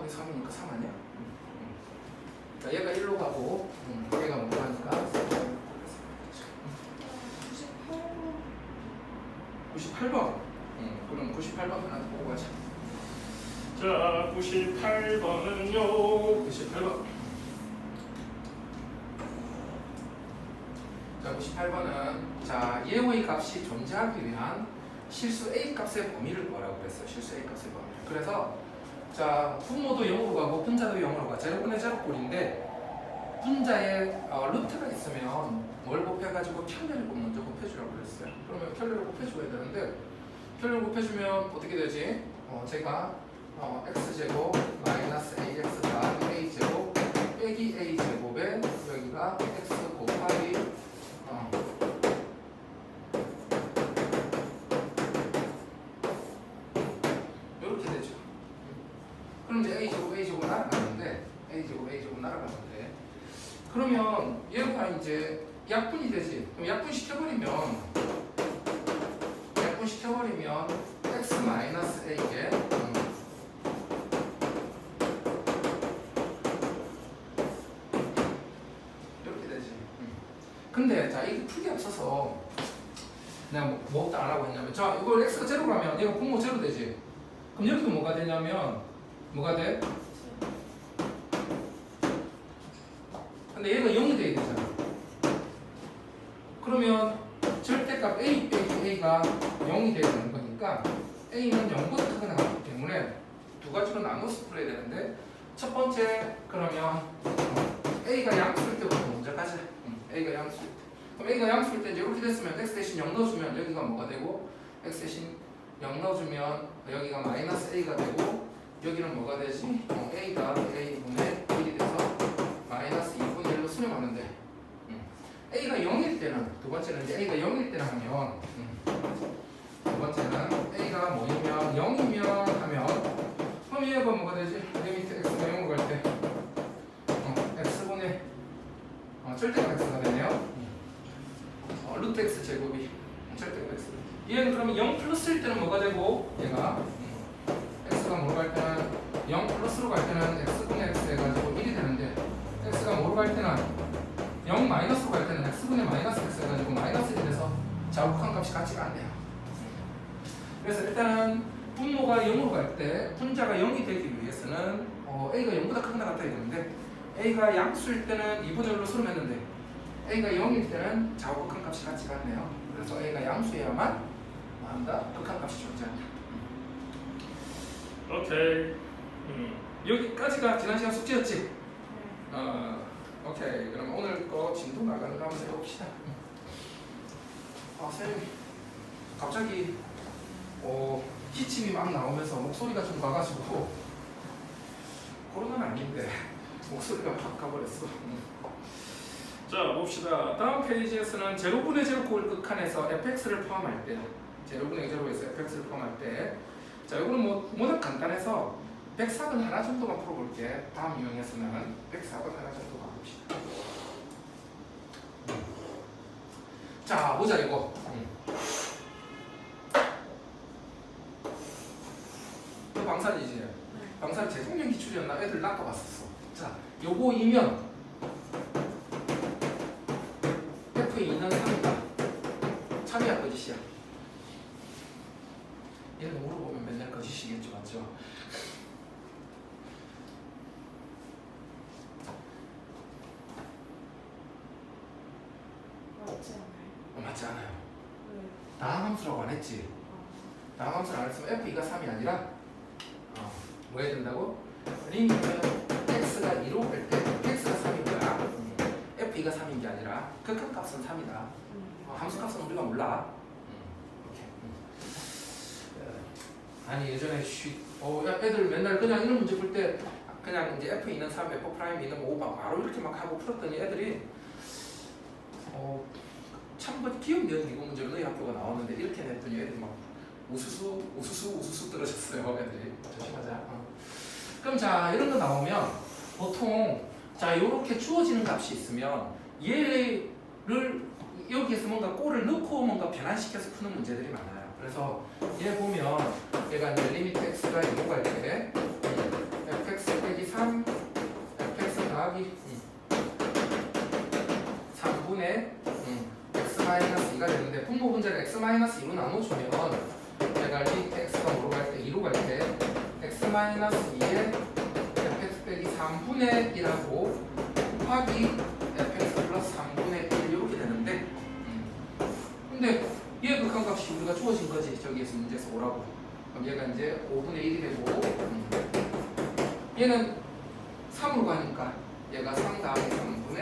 곱하기 3이니까 3 아니야? 자, 얘가 1로 가고 얘가 뭐로 가니까 98번. 그럼 98번 하나 더 보고 가자. 자, 98번은요. 98번. 자, 98번은 자, 예호의 값이 존재하기 위한 실수 A 값의 범위를 구하라고 그랬어요. 실수 A 값의 범위. 그래서 자, 분모도 0으로 가고 분자도 0으로 가. 제로분의 제로꼴인데 분자에 루트가 있으면 뭘 곱해가지고 편렬을 먼저 곱해주라고 그랬어요. 그러면 편렬을 곱해줘야 되는데 편렬을 곱해주면 어떻게 되지? 제가 x제곱 마이너스 ax 더하기 a제곱 빼기 a제곱에 여기가 x 곱하기 이렇게 되죠. 그럼 이제 a제곱 날아가는데 a제곱 날아가는데 그러면 얘가 이제 약분이 되지. 그럼 약분시켜버리면 x 마이너스 a게 이렇게 되지. 근데 자, 이게 풀기 앞서서 내가 뭐부터 안 하고 했냐면 자, 이걸 x가 제로라면 얘가 분모 제로 되지. 그럼 여기도 뭐가 되냐면 뭐가 돼? 근데 얘가 0이 돼야 되잖아. 그러면 절대값 a 빼기 a가 0이 돼야 되는 거니까 a는 0보다 크게 나가기 때문에 두 가지로 나눠서 풀어야 되는데 첫 번째 그러면 a가 양수일 때부터 먼저 가자. a가 양수일 때. 그럼 a가 양수일 때 이제 이렇게 됐으면 x 대신 0 넣어주면 여기가 뭐가 되고 x 대신 0 넣어주면 여기가 마이너스 a가 되고 여기는 뭐가 되지? a가 a분의 1이 돼서 마이너스 2분의 1로 수렴하는데 a가 0일 때는 두 번째는 이제 a가 0일 때는 하면 두 번째는 a가 뭐이면 0이면 하면 그럼 얘가 뭐가 되지? 리미트 x가 0으로 갈 때 x분의 절대값 x가 되네요. 루트 x 제곱이 절대값 x. 얘는 그러면 0 플러스일 때는 뭐가 되고 얘가 x가 뭐로 갈 때는 0 플러스로 갈 때는 x분의 x 해가지고 1이 되는데 x가 뭐로 갈 때는 0 마이너스로 갈 때는 x분의 마이너스 x 해가지고 마이너스 1이 돼서 자국한 값이 같지가 않네요. 그래서 일단은 분모가 0으로 갈 때 분자가 0이 되기 위해서는 a가 0보다 크거나 같아야 되는데 a가 양수일 때는 2분의 1로 수렴했는데 a가 0일 때는 좌우극한 값이 같지가 않네요. 그래서 a가 양수여야만 뭐한다? 극한 값이 존재한다. 오케이. 여기까지가 지난 시간 숙제였지? 오케이. 그럼 오늘 거 진도 나가는 거 한번 해봅시다. 선생님 갑자기 기침이 막 나오면서 목소리가 좀 가가지고 코로나는 아닌데 목소리가 확 가버렸어. 자, 봅시다. 다음 페이지에서는 제로분의 제로꼴 극한에서 fx를 포함할 때 제로분의 제로에서 fx를 포함할 때 자, 이거는 워낙 간단해서 104번 하나 정도만 풀어볼게. 다음 유형에서는 104번 하나 정도 가봅시다. 자, 보자 이거. 이거 방산이지? 방산 재생명 기출이었나? 애들 낚아봤었어. 자, 요거이면 F2는 3이다. 참이야 거짓이야? 얘는 물어보면 맨날 거짓이겠죠, 맞죠? 맞지 않아요? 맞지 않아요. 왜? 다항함수라고 안 했지? 다항함수를 안 했으면 F2가 3이 아니라 뭐 해야 된다고? 리미트 x가 2로 갈 때 x가 3인 거야. F2가 3인 게 아니라 극한값은 3이다. 함수값은 우리가 몰라. 아니 예전에 애들 맨날 그냥 이런 문제 풀 때 그냥 이제 F2는 3, F'이는 5 바로 이렇게 막 하고 풀었더니 애들이 참 기억 내용 이거 문제로 너희 학교가 나왔는데 이렇게 냈더니 애들이 막 우수수 떨어졌어요. 애들이 조심하자. 그럼 자 이런 거 나오면 보통 자 이렇게 주어지는 값이 있으면 얘를 여기에서 뭔가 꼴을 넣고 뭔가 변환시켜서 푸는 문제들이 많아요. 그래서 얘 보면 얘가 이제 리미트 x가 0로 갈 때 fx가 3 fx 더하기 3분의 x-2가 되는데 분모 분자를 x-2로 나눠주면 내가 리미트 x가 뭐로 갈 때 2로 갈 때 x-2에 fx 빼기 3분의 1하고 곱하기 fx 플러스 3분의 1 이렇게 되는데 근데 얘 극한값이 우리가 주어진 거지. 저기에서 문제에서 오라고. 그럼 얘가 이제 5분의 1이 되고 얘는 3으로 가니까 얘가 3 다음에 3분의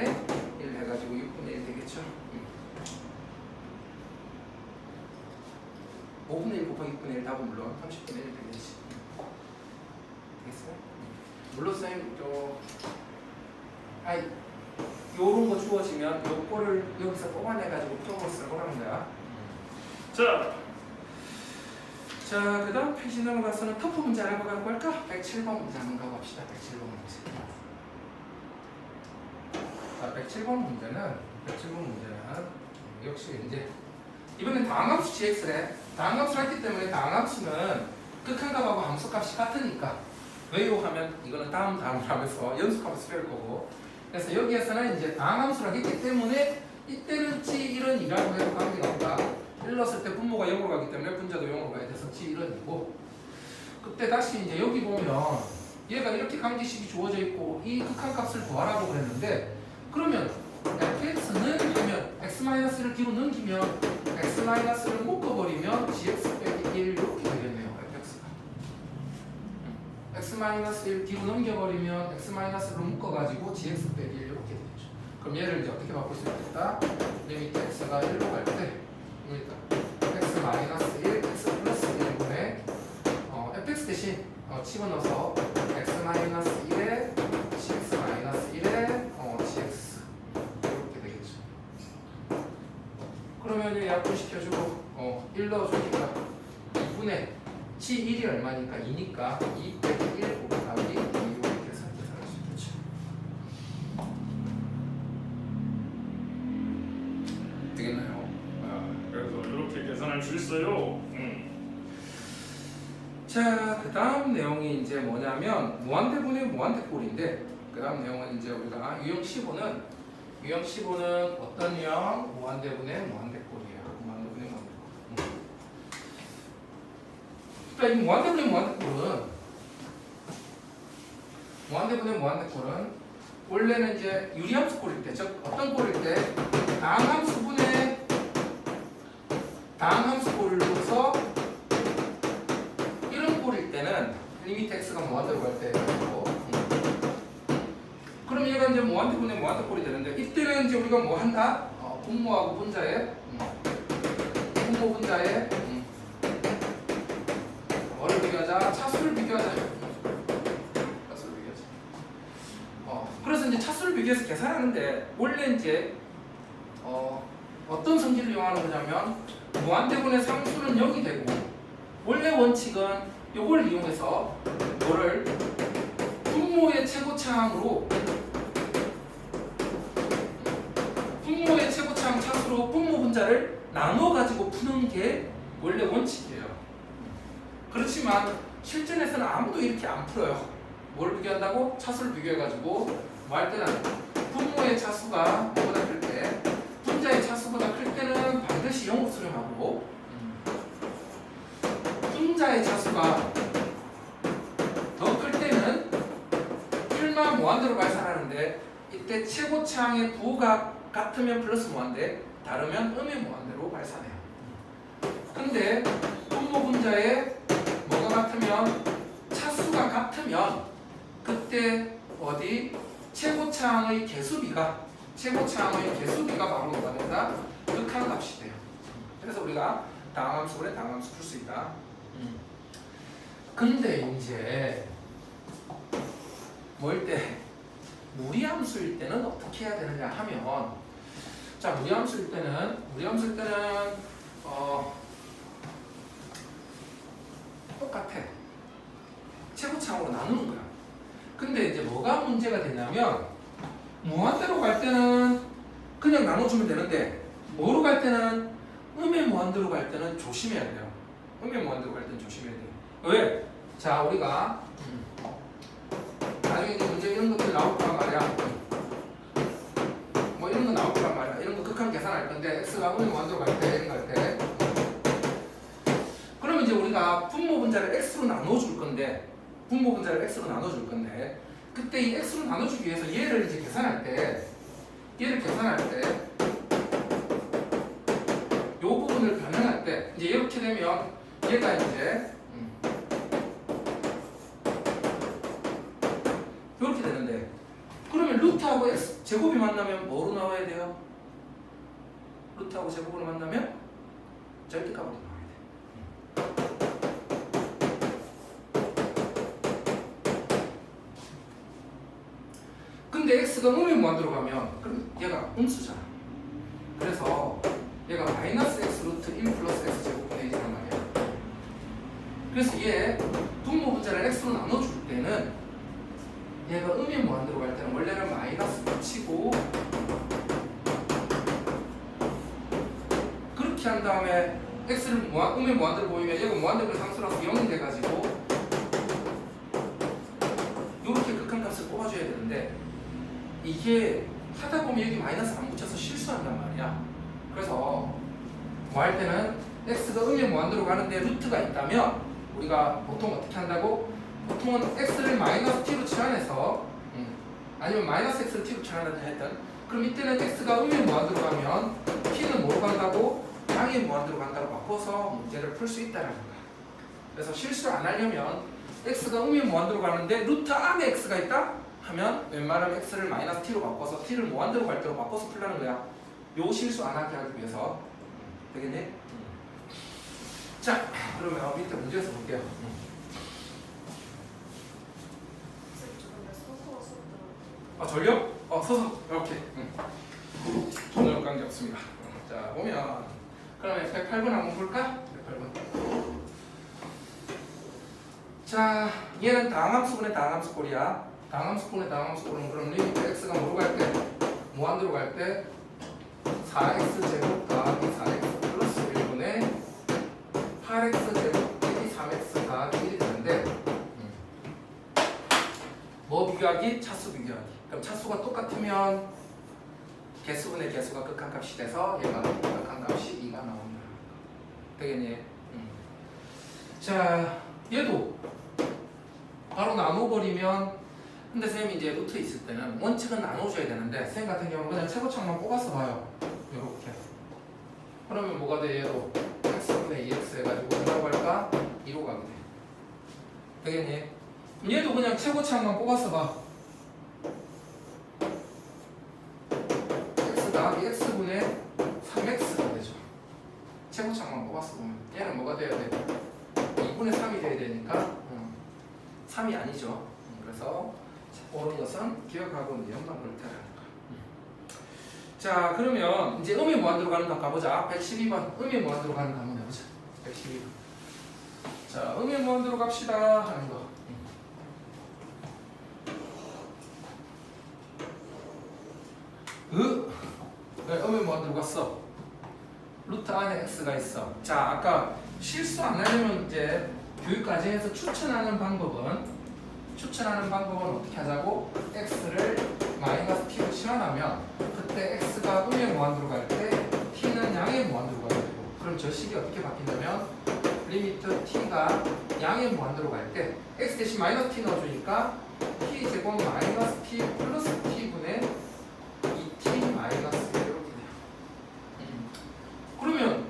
1 해가지고 6분의 1 되겠죠. 5분의 1 곱하기 6분의 1 답은 물론 30분의 1 되겠지. 되겠어요? 물론 선생님 요런 거 주어지면 요거를 여기서 뽑아내가지고 풀어볼 쓰라는 거야. 자, 그 다음 페이지 넘어가서는 터프 문제 알아보고 할까? 107번 문제 한번 가봅시다. 107번 문제. 자, 107번 문제는 역시 이제 이번엔 다항함수 gx래. 다항함수를 했기 때문에 다항함수는 극한값하고 함수값이 같으니까 왜요 하면 이거는 다음을 하면서 연속함수 배울 거고 그래서 여기에서는 이제 다항함수를 했기 때문에 이때는 g1은 2라고 해도 관계가 없다. 1 넣었을 때 분모가 0으로 가기 때문에 분자도 0으로 가야 돼서 g1이고 그때 다시 이제 여기 보면 얘가 이렇게 관계식이 주어져 있고 이 극한값을 구하라고 그랬는데 그러면 fx는 하면 x-를 뒤로 넘기면 x-를 묶어버리면 gx 빼기 1 이렇게 되겠네요. fx가 x-1 뒤로 넘겨버리면 x-로 묶어가지고 gx 빼기 1 이렇게 되죠. 그럼 얘를 이제 어떻게 바꿀 수 있겠다? 리미트 x가 1로 갈 때 x-1, x 플러스 1분의 fx 대신 집어넣어서 x-1에 gx-1에 gx 이렇게 되겠죠. 그러면 얘 약분시켜주고 1 넣어주니까 2분의 g1이 얼마니까 2니까 2 빼기 1 곱하기 2 이렇게 계산할 수 있겠죠. 되겠나요? 그래서 이렇게 계산할 수 있어요. 자, 그 다음 내용이 이제 뭐냐면 무한대분의 무한대꼴인데 그 다음 내용은 이제 우리가 유형 15는 어떤 유형? 무한대분의 무한대꼴이에요. 무한대분의 무한대꼴. 그러니까 이 무한대분의 무한대꼴은 원래는 이제 유리함수 꼴일 때, 즉 어떤 꼴일 때 다항함수 꼴을 둬서 이런 꼴일 때는 리미트 x가 무한대로 갈 때고 그럼 얘가 이제 무한대분의 무한대꼴이 되는데 이때는 이제 우리가 뭐 한다? 분모하고 분자에 분모 분자에 뭐를 비교하자? 차수를 비교하자. 그래서 이제 차수를 비교해서 계산하는데 원래 이제 어떤 성질을 이용하는 거냐면 무한대분의 상수는 0이 되고 원래 원칙은 이걸 이용해서 뭐를 분모의 최고차항으로 차수로 분모 분자를 나눠 가지고 푸는 게 원래 원칙이에요. 그렇지만 실전에서는 아무도 이렇게 안 풀어요. 뭘 비교한다고? 차수를 비교해가지고 뭐 할 때는 분모의 차수가 뭐보다 클 때, 분자의 차수보다 클 때는 반드시 0으로 수렴하고 분자의 차수가 더 클 때는 1만 무한대로 발산하는데 이때 최고차항의 부호가 같으면 플러스 무한대, 다르면 음의 무한대로 발산해요. 근데 분모 분자의 뭐가 같으면 차수가 같으면 그때 최고차항의 개수비가 바로 뭐가 된다? 극한값이 돼요. 그래서 우리가 다항함수에 다항함수 풀 수 있다. 근데 이제 뭐일 때 무리함수일 때는 어떻게 해야 되느냐 하면 자 무리함수일 때는 똑같아. 최고차항으로 나누는 거야. 근데 이제 뭐가 문제가 되냐면 무한대로 갈 때는 그냥 나눠주면 되는데 뭐로 갈 때는 음의 무한대로 갈 때는 조심해야 돼요. 음의 무한대로 갈 때는 조심해야 돼요. 왜? 자 우리가 나중에 이제 문제 이런 것들 나올 거란 말이야. 뭐 이런 거 나올 거란 말이야. 이런 거 극한 계산할 건데 x가 음의 무한대로 갈 때, 이런 갈 때. 그러면 이제 우리가 분모 분자를 x로 나눠줄 건데, 분모 분자를 x로 나눠줄 건데, 그때 이 x로 나눠주기 위해서 얘를 이제 계산할 때, 요 부분을 변형할 때, 이제 이렇게 되면 얘가 이제 이렇게 되는데, 그러면 루트하고 x 제곱이 만나면 뭐로 나와야 돼요? 루트하고 제곱으로 만나면 절대값으로 나와야 돼. 근데 x가 음의 무한대로 가면 그럼 얘가 음수잖아. 그래서 얘가 마이너스 x 루트 1 플러스 x 제곱분의 1이란 말이야. 그래서 얘 분모 분자를 x로 나눠줄 때는 얘가 음의 무한대로 갈 때는 원래는 마이너스 붙이고 그렇게 한 다음에 x를 음의 무한대로 보이면 얘가 무한대로 상수라서 0이 돼가지고 이렇게 극한값을 뽑아줘야 되는데 이게 하다 보면 여기 마이너스 안 붙여서 실수한단 말이야. 그래서 뭐 할 때는 x가 음의 무한대로 가는데 루트가 있다면 우리가 보통 어떻게 한다고? 보통은 x를 마이너스 t로 치환해서 아니면 마이너스 x를 t로 치환한다 했던 그럼 이때는 x가 음의 무한대로 가면 t는 뭐로 간다고? 양의 무한대로 간다고 바꿔서 문제를 풀 수 있다는 거야. 그래서 실수를 안 하려면 x가 음의 무한대로 가는데 루트 안에 x가 있다? 하면 웬만하면 x를 마이너스 t로 바꿔서 t를 무한대로 갈 때로 바꿔서 풀라는 거야. 요 실수 안 하게 하기 위해서. 되겠니? 자, 그러면 밑에 문제에서 볼게요. 아, 전력? 서서 이렇게. 전력 관계 없습니다. 자, 보면 그러면 108번 한번 볼까? 108번. 자, 얘는 다항함수분의 다항함수꼴이야. 다항함수분의 다항함수꼴은 그럼 리미트 x가 뭐로 갈 때? 무한대로 갈 때 4x 제곱 더하기 4x 플러스 1분의 8x 제곱 빼기 3x 더하기 1이 되는데 뭐 비교하기? 차수 비교하기. 그럼 차수가 똑같으면 개수분의 개수가 극한값이 돼서 얘가 극한값이 2가 나온다. 되겠니? 자, 얘도 바로 나눠버리면 근데 선생님이 이제 루트 있을 때는 원칙은 나눠줘야 되는데 선생님 같은 경우는 그냥 최고창만 뽑아서 봐요. 요렇게. 그러면 뭐가 돼? 얘도 x분의 2x 해가지고 뭐라고 할까? 2로 가게 돼. 되겠니? 얘도 그냥 최고창만 뽑아서 봐. x 더하기 x분의 3x가 되죠. 최고창만 뽑아서 보면 얘는 뭐가 돼야 돼? 2분의 3이 돼야 되니까 3이 아니죠. 그래서 옳은 것은 기억하고 연방 그렇다라는 거. 자, 그러면 이제 음의 무한대로 가는 거 가보자. 112번 음의 무한대로 가는 거 한번 해보자. 112번. 자, 음의 무한대로 갑시다 하는 거. 왜 음의 무한대로 갔어? 루트 안에 x가 있어. 자, 아까 실수 안 하려면 이제 교육 과정에서 추천하는 방법은 어떻게 하자고? x를 마이너스 t로 치환하면 그때 x가 음의 무한대로 갈 때 t는 양의 무한대로 가야 되고 그럼 저 식이 어떻게 바뀐다면 리미트 t가 양의 무한대로 갈 때 x 대신 마이너스 t 넣어주니까 t 제곱 마이너스 t 플러스 t분의 2t 마이너스 이렇게 돼요. 그러면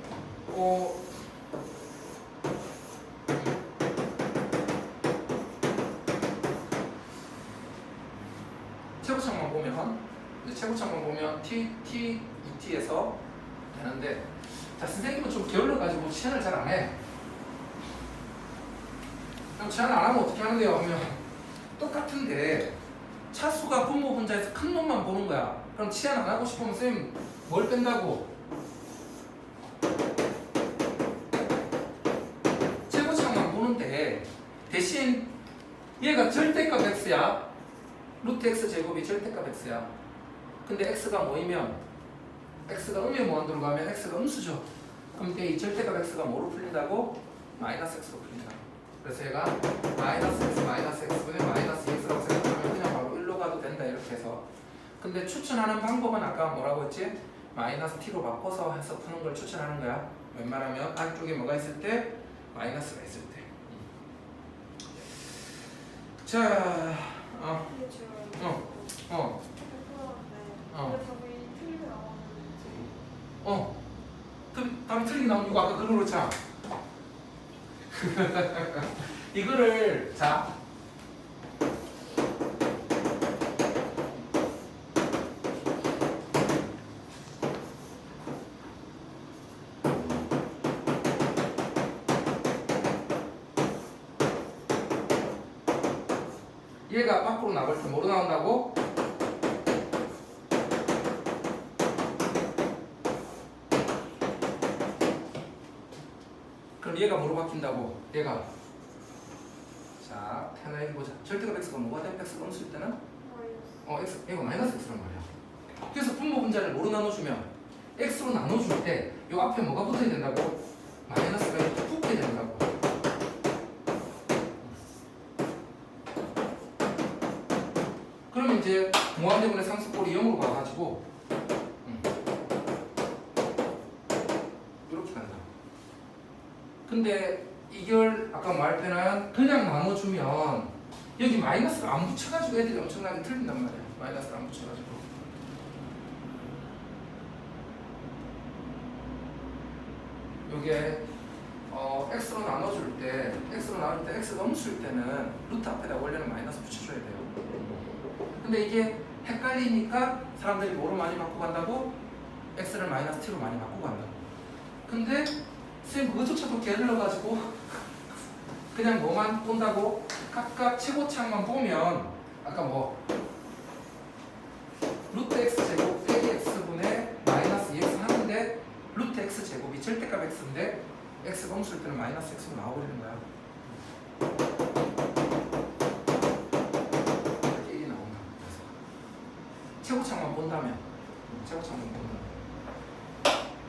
최고창만 보면 t, 2t에서 되는데 자, 선생님은 좀 게을러가지고 치환을 잘 안 해. 그럼 치환을 안 하면 어떻게 하는데요? 하면 똑같은데 차수가 분모 분자에서 큰 놈만 보는 거야. 그럼 치환 안 하고 싶으면 선생님 뭘 뺀다고? 최고창만 보는데 대신 얘가 절대값 x야. 루트 x 제곱이 절대값 x야. 근데 x가 뭐이면 x가 음의 무한대로 가면 x가 음수죠. 그럼 이 절대값 x가 뭐로 풀린다고? 마이너스 x로 풀린다. 그래서 얘가 마이너스 x분의 마이너스 x라고 생각하면 그냥 바로 1로 가도 된다 이렇게 해서. 근데 추천하는 방법은 아까 뭐라고 했지? 마이너스 t로 바꿔서 해서 푸는 걸 추천하는 거야. 웬만하면 안쪽에 뭐가 있을 때? 마이너스가 있을 때. 자, 근데 제가 어. 답이 틀리게 나오는 이거 아까 그걸로 자. 이거를 자. 얘가 밖으로 나올 때 뭐로 나온다고? 그럼 얘가 뭐로 바뀐다고? 얘가 자, 하나 해보자. 절대값 x가 뭐가 돼? x가 음수일 때는? x, 이거 마이너스 x란 말이야. 그래서 분모 분자를 뭐로 나눠주면? x로 나눠줄 때 요 앞에 뭐가 붙어야 된다고? 마이너스가 이렇게 붙게 된다고. 그러면 이제 무한대분의 상수꼴이 0으로 가가지고 이렇게 간다. 근데 이걸 아까 말할 때는 그냥 나눠주면 여기 마이너스가 안 붙여가지고 애들이 엄청나게 틀린단 말이야. 마이너스가 안 붙여가지고. 요게 x로 나눠줄 때 x가 음수일 때는 루트 앞에다 원래는 마이너스 붙여줘야 돼요. 근데 이게 헷갈리니까 사람들이 뭐로 많이 바꾸고 간다고? x를 마이너스 t로 많이 바꾸고 간다고. 근데 쌤 그거조차도 게을러가지고 그냥 뭐만 본다고? 각각 최고창만 보면 아까 뭐 루트 x제곱 빼기 x분의 마이너스 2x 하는데 루트 x제곱이 절대값 x인데 x가 음수일 때는 마이너스 x로 나와버리는 거야. 최고창만 본다면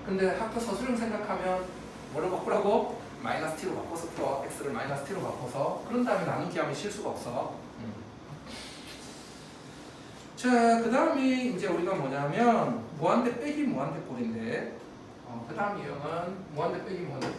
근데 학교 서술형 생각하면 뭐를 바꾸라고? 마이너스 t로 바꿔서 풀어. x를 마이너스 t로 바꿔서 그런 다음에 나누기 하면 실수가 없어. 자, 그 다음이 이제 우리가 뭐냐면 무한대 빼기 무한대 꼴인데 그 다음 유형은 무한대 빼기 무한대 꼴.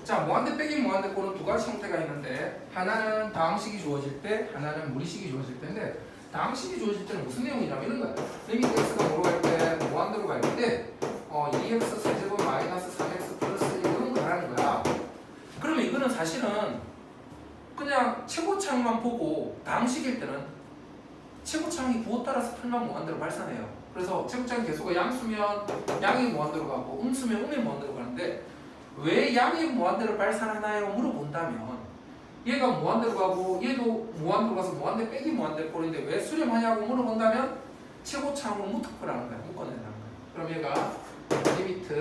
자, 무한대 빼기 무한대 꼴은 두 가지 형태가 있는데 하나는 다항식이 주어질 때 하나는 무리식이 주어질 때인데 다항식이 주어질 때는 무슨 내용이냐면 이런 거야. 리미트 x가 뭐로 갈 때? 무한대로 갈 때 2x 세제곱 마이너스 3x 플러스 이런 거 말하는 거야. 그러면 이거는 사실은 그냥 최고창만 보고 다항식일 때는 최고창이 부호 따라서 풀만 무한대로 발산해요. 그래서 최고창 개수가 양수면 양이 무한대로 가고 음수면 음이 무한대로 가는데 왜 양이 무한대로 발산하나요? 물어본다면 얘가 무한대로 가고 얘도 무한대로 가서 무한대 빼기 무한대 꼴인데 왜 수렴하냐고 물어본다면 최고창으로 무특표라는 거야. 묶어내라는 거야. 그럼 얘가 리미트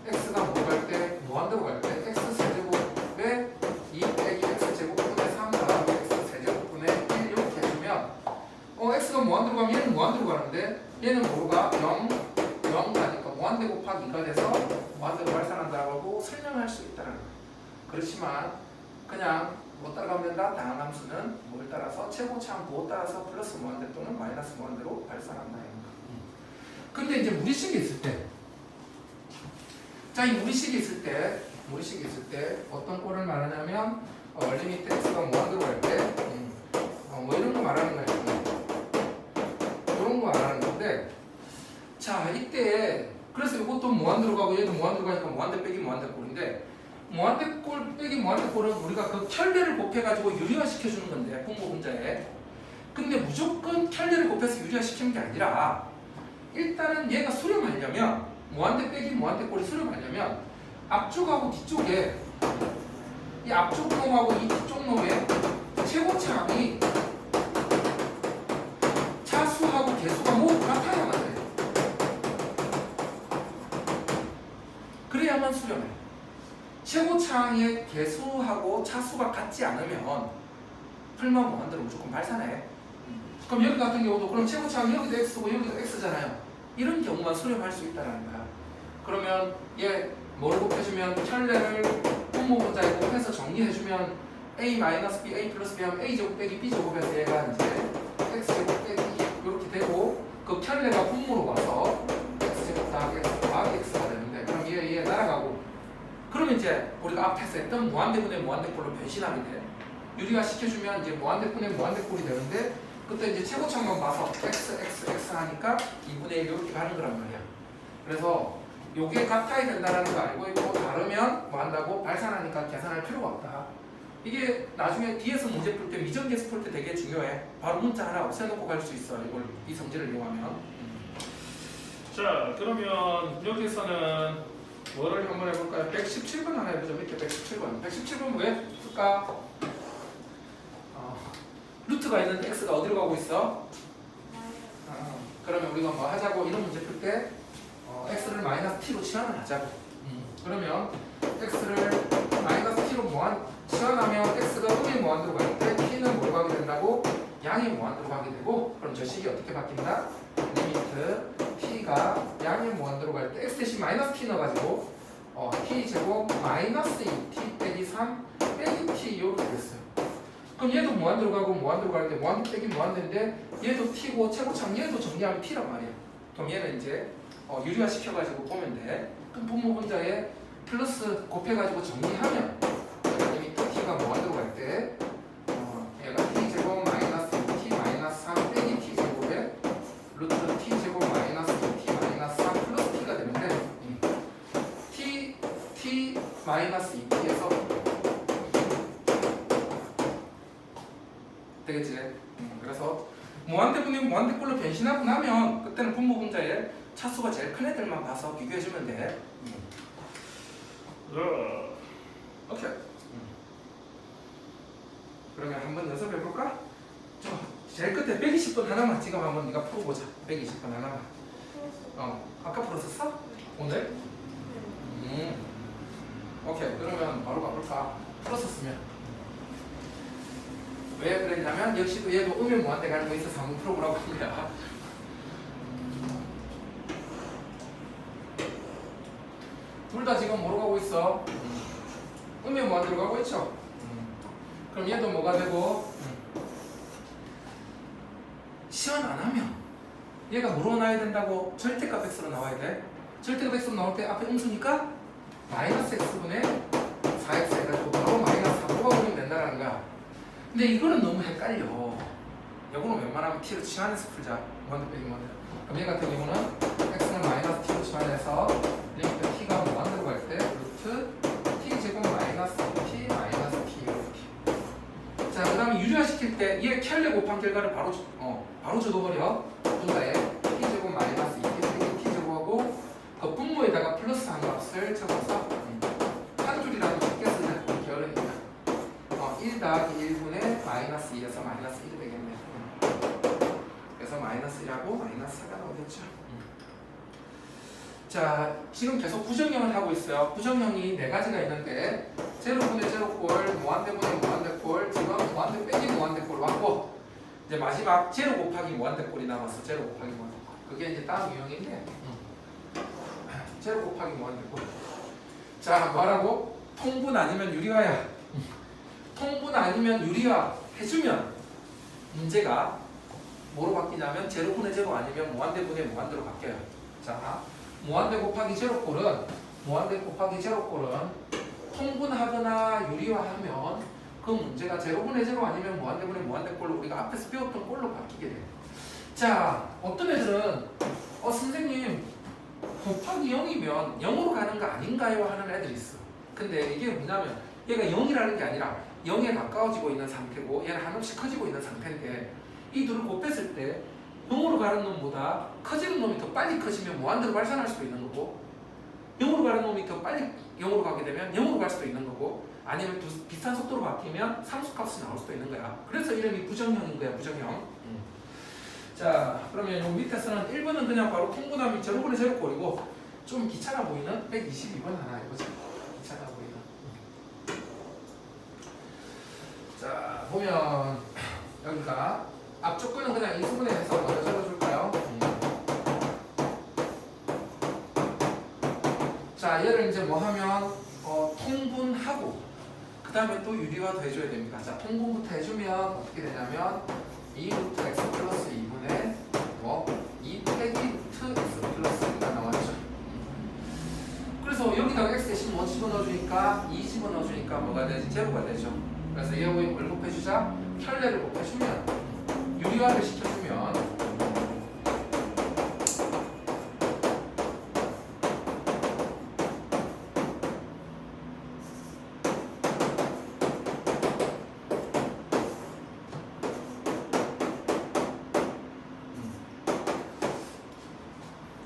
x가 뭐 갈 때? 무한대로 갈 때 x 세제곱에 2 빼기 x 제곱분의 3 더하기 x 세제곱분의 1 이렇게 해주면 x가 무한대로 가면 얘는 무한대로 가는데 얘는 뭐로 가? 0 가니까 무한대 곱하기 2가 돼서 무한대로 발산한다고 설명할 수 있다는 거야. 그렇지만 그냥 뭐 따라가면 된다? 다항함수는 뭘 따라서? 최고차항 부호 따라서 플러스 무한대 또는 마이너스 무한대로 발산한다. 근데 이제 무리식이 있을 때 자, 이 무리식이 있을 때 어떤 꼴을 말하냐면 리미트 x가 무한대로 갈 때 뭐 이런 거 말하는 거예요. 이런 거 말하는 건데 자, 이때 그래서 이것도 무한대로 가고 얘도 무한대로 가니까 무한대 빼기 무한대 꼴인데 무한대 꼴 빼기 무한대 꼴은 우리가 그 켤레를 곱해가지고 유리화 시켜주는 건데 분모 분자에. 근데 무조건 켤레를 곱해서 유리화 시키는 게 아니라 일단은 얘가 수렴하려면 무한대 빼기 무한대 꼴이 수렴하려면 앞쪽하고 뒤쪽에 이 앞쪽 놈하고 이 뒤쪽 놈의 최고차항이 차수하고 개수가 모두 같아야만 돼요. 그래야만 수렴해. 최고차항의 개수하고 차수가 같지 않으면 풀만 무한대로 무조건 발산해. 그럼 여기 같은 경우도 그럼 최고차항 여기도 x고 여기도 x잖아요. 이런 경우만 수렴할 수 있다는 거야. 그러면 얘 뭘 곱해주면 켤레를 분모분자에 곱해서 정리해주면 a 마이너스 b, a 플러스 b 하면 a 제곱 빼기 b 제곱에서 얘가 이제 x 제곱 빼기 이렇게 되고 그 켤레가 분모로 와서 x 제곱 더하기 x 더하기 x가 되는데 그럼 얘 날아가고 그러면 이제 우리가 앞에서 했던 무한대분의 무한대꼴로 변신하게 돼. 유리화 시켜주면 이제 무한대분의 무한대꼴이 되는데 그때 이제 최고점만 봐서 x 하니까 2분의 1 이렇게 가는 거란 말이야. 그래서 요게 같아야 된다는 거 알고 있고 다르면 뭐 한다고 발산하니까 계산할 필요가 없다. 이게 나중에 뒤에서 문제 풀 때 미정계수 풀 때 되게 중요해. 바로 문자 하나 없애놓고 갈 수 있어. 이걸 이 성질을 이용하면. 자, 그러면 여기서는 뭐를 한번 해볼까요? 117번 하나 해보죠. 밑에 117번. 117번 왜 풀까? 루트가 있는데 x가 어디로 가고 있어? 그러면 우리가 뭐 하자고 이런 문제 풀 때 x를 마이너스 t로 치환을 하자고. 그러면 x를 마이너스 t로 치환하면 x가 음의 무한대로 갈 때 t는 뭐로 가게 된다고? 양의 무한대로 가게 되고 그럼 저 식이 어떻게 바뀐다? 리미트 t가 양의 무한대로 갈 때 x 대신 마이너스 t 넣어가지고 t 제곱 마이너스 2t 빼기 3 빼기 t 이렇게 됐어요. 그럼 얘도 무한대로 가고 무한대로 가는데 무한대 빼기 무한대인데 얘도 t고 최고참 얘도 정리하면 t란 말이야. 그럼 얘는 이제 유리화 시켜가지고 보면 돼. 그럼 분모분자에 플러스 곱해가지고 정리하면 리미트 t가 무한대로 갈 때 얘가 t 제곱 마이너스 2t 마이너스 3 빼기 t 제곱에 루트 t 제곱 마이너스 2t 마이너스 3 플러스 t가 되는데 t 마이너스 2t에서 되겠지? 그래서 무한대분의 무한대꼴로 변신하고 나면 그때는 분모분자에 차수가 제일 큰 애들만 봐서 비교해주면 돼. 오케이. 그러면 한번 연습해볼까? 제일 끝에 120번 하나만 지금 한번 네가 풀어보자. 120번 하나만. 아까 풀었었어? 오늘? 오케이. 그러면 바로 가볼까? 풀었었으면. 왜 그랬냐면 역시 얘도 음의 무한대 가는 거 있어서 한번 풀어보라고 한 거야. 둘 다 지금 뭐로 가고 있어? 음의 무한대로 가고 있죠? 그럼 얘도 뭐가 되고 시환 안 하면 얘가 뭐로 나와야 된다고? 절대값 x로 나와야 돼. 절대값 x로 나올 때 앞에 음수니까 마이너스 x분의 4x 해가지고 바로 마이너스 3 뽑아보면 된다는 거야. 근데 이거는 너무 헷갈려. 이거는 웬만하면 t로 치환해서 풀자. 무한대 빼기 무한대. 그럼 얘 같은 경우는 x는 마이너스 t로 치환해서 리미트 t가 무한대로 갈 때 루트 t 제곱 마이너스 t 마이너스 t 이렇게. 자, 그다음에 유리화 시킬 때 얘 켤레 곱한 결과를 바로 줘둬버려. 분자에 t 제곱 마이너스 2t 빼기 t 제곱하고 그 분모에다가 플러스 한 값을 적어서 한 줄이라도 쉽게 쓰자. 이렇게 어려니까. 1 더하기 1분의 마이너스 2에서 마이너스 1이 되겠네. 그래서 마이너스 1하고 마이너스 4가 나오겠죠. 자, 지금 계속 부정형을 하고 있어요. 부정형이 네 가지가 있는데 제로분의 제로꼴, 무한대분의 무한대꼴, 지금 무한대 빼기 무한대꼴 왔고 이제 마지막 제로 곱하기 무한대꼴이 남았어. 제로 곱하기 무한대꼴. 그게 이제 다음 유형인데 제로 곱하기 무한대꼴. 자, 뭐라고? 통분 아니면 유리화야. 통분 아니면 유리화 해주면 문제가 뭐로 바뀌냐면 제로분의 제로 아니면 무한대분의 무한대로 바뀌어요. 자, 무한대 곱하기 제로꼴은 통분하거나 유리화하면 그 문제가 제로분의 제로 아니면 무한대분의 무한대꼴로 우리가 앞에서 배웠던 꼴로 바뀌게 돼요. 자, 어떤 애들은 선생님 곱하기 0이면 0으로 가는 거 아닌가요? 하는 애들이 있어. 근데 이게 뭐냐면 얘가 0이라는 게 아니라 0에 가까워지고 있는 상태고 얘는 한없이 커지고 있는 상태인데 이 둘을 곱했을 때 0으로 가는 놈보다 커지는 놈이 더 빨리 커지면 무한대로 발산할 수도 있는 거고 0으로 가는 놈이 더 빨리 0으로 가게 되면 0으로 갈 수도 있는 거고 아니면 비슷한 속도로 바뀌면 상수값이 나올 수도 있는 거야. 그래서 이름이 부정형인 거야. 부정형. 자, 그러면 요 밑에서는 1번은 그냥 바로 통분하면 제로분의 제로꼴이고 좀 귀찮아 보이는 122번 하나 해보자. 귀찮아 보이는. 자, 보면 여기가 앞쪽 거는 그냥 인수분해 해서 먼저 적어줄까요? 자, 얘를 이제 뭐 하면 통분하고 그 다음에 또 유리화도 해줘야 됩니다. 자, 통분부터 해주면 어떻게 되냐면 2 루트 x 플러스 2분의 2 빼기 루트 x 플러스 2가 나왔죠. 그래서 여기다가 x 대신 뭐 집어넣어주니까 2 집어넣어주니까 뭐가 되지? 제로가 되죠. 그래서 얘 뭘 곱해주자? 혈례를 곱해주면 유리화를 시켜주면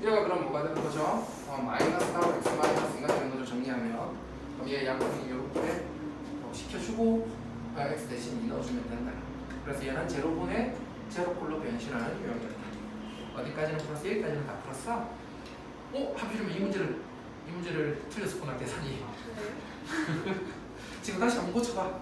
얘가 그럼 뭐가 되는 거죠? 마이너스하고 x 마이너스 2가 되는 거죠. 정리하면 그럼 얘 양분이 이렇게 시켜주고 x 대신 2 넣어주면 된다. 그래서 얘는 제로분의 제로꼴로 변신하는 유형이었다. 어디까지는 풀었어? 여기까지는 다 풀었어? 하필이면 이 문제를 틀렸었구나 계산이. 지금 다시 한번 고쳐봐.